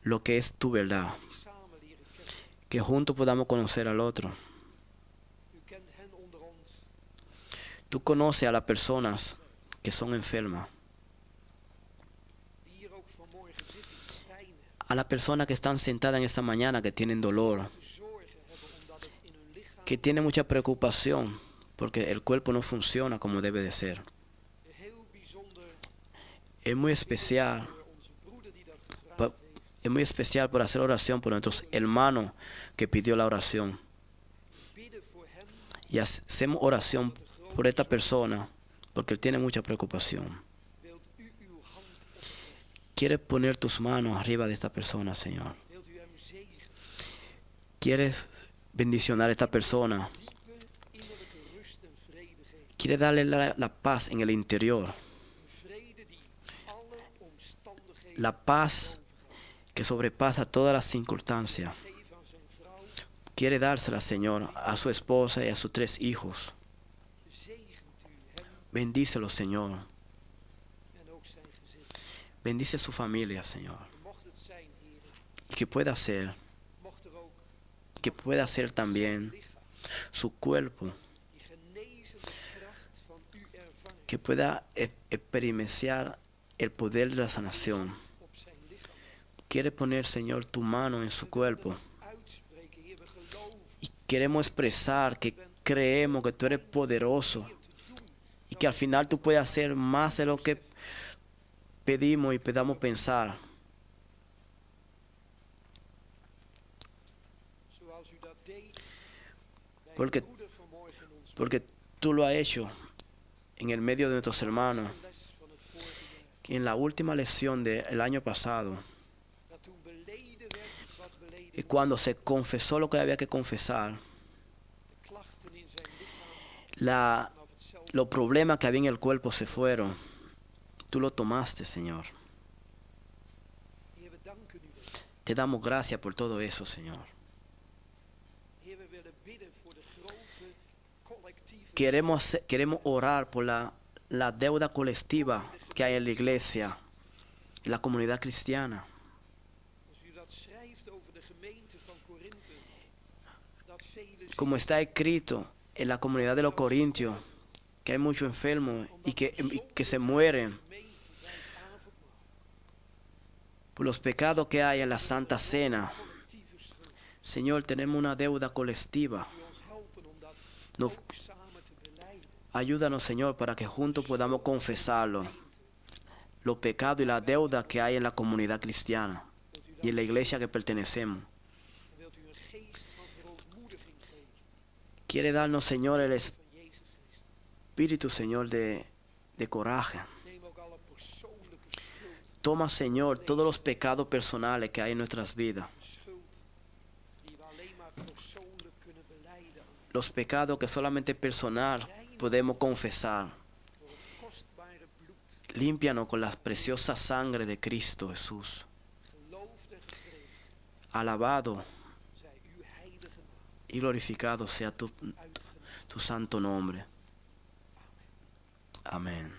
lo que es tu verdad, Die samen leren kennen. que juntos podamos conocer al otro. U kent hen onder ons. Tú conoces a las personas que son enfermas, Die hier ook vanmorgen zitten. Die pijn hebben. a las personas que están sentadas en esta mañana que tienen dolor, Te zorgen hebben omdat het in hun lichaam que tienen mucha preocupación porque el cuerpo no funciona como debe de ser. heel bijzonder Es muy especial, voor onze broeder die dat gevraagd pa- heeft. es muy especial por hacer oración por nuestros hermanos que pidió la oración. Bidden voor hem Y hacemos oración por esta persona porque él tiene mucha preocupación. wilt u uw hand opleggen. Quieres poner tus manos arriba de esta persona, Señor. Wilt u hem zegenen. Quieres bendicionar a esta persona. Diepe innerlijke rust en vrede geven. Quieres darle la paz en el interior. Een vrede die alle omstandigheden La paz que sobrepasa todas las circunstancias. geeft aan zijn vrouw. Quiere dársela, Señor, a su esposa y a sus 3 hijos. Zegent u hem Bendícelo, Señor. en ook zijn gezin. Bendice su familia, Señor. En mocht het zijn, heren, Y que pueda ser, mocht er ook también lichaam su cuerpo, die genezende kracht van u ervaren que pueda experimentar el poder de la sanación. op zijn lichaam. Quiere poner, Señor, tu mano en su cuerpo. Uitspreken, Heer, we geloven Y queremos expresar que creemos que tú eres poderoso te doen. y que al final tú puedes hacer más de lo que pedimos y podamos pensar. Zoals u dat deed bij Porque- de broeder vanmorgen in ons Porque tú lo has hecho en el medio de nuestros hermanos. les van het vorige jaar. Que en la última lección del año pasado, Dat toen beleden werd wat Y cuando se confesó lo que había que confesar, de klachten in zijn lichaam la, vanaf hetzelfde. los problemas que había en el cuerpo se fueron. Tú lo tomaste, Señor. Heer, we danken u wel. Te damos gracias por todo eso, Señor. Heer, we willen bidden voor de grote collectieve Queremos orar por la deuda colectiva que hay en la iglesia, en la comunidad cristiana. Als u dat schrijft over de gemeente van Korinthe, dat vele Como está escrito en la comunidad de los Corintios, que hay muchos enfermos y que se mueren gemeente bij het avondmaal por los pecados que hay en la Santa Cena. collectieve schuld. Señor, tenemos una deuda colectiva. U ons helpen om dat No. ook samen te belijden. Ayúdanos, Señor, para que juntos podamos confesarlo. Los pecados y la deuda que hay en la comunidad cristiana y en la iglesia que pertenecemos. Wilt u een geest van verontmoediging geven Quiere darnos, Señor, el van Jezus Christus. espíritu, Señor, de coraje. Neem ook alle persoonlijke schuld, Toma, Señor, todos los pecados personales que hay en nuestras vidas. schuld die we alleen maar persoonlijk kunnen belijden aan u. Los pecados que solamente personal podemos confesar. Door het kostbare bloed, Límpianos con la preciosa sangre de Cristo Jesús. geloofd en geprezen, Alabado zij uw heilige naam y glorificado sea tu uitgenomen. santo nombre. Amén.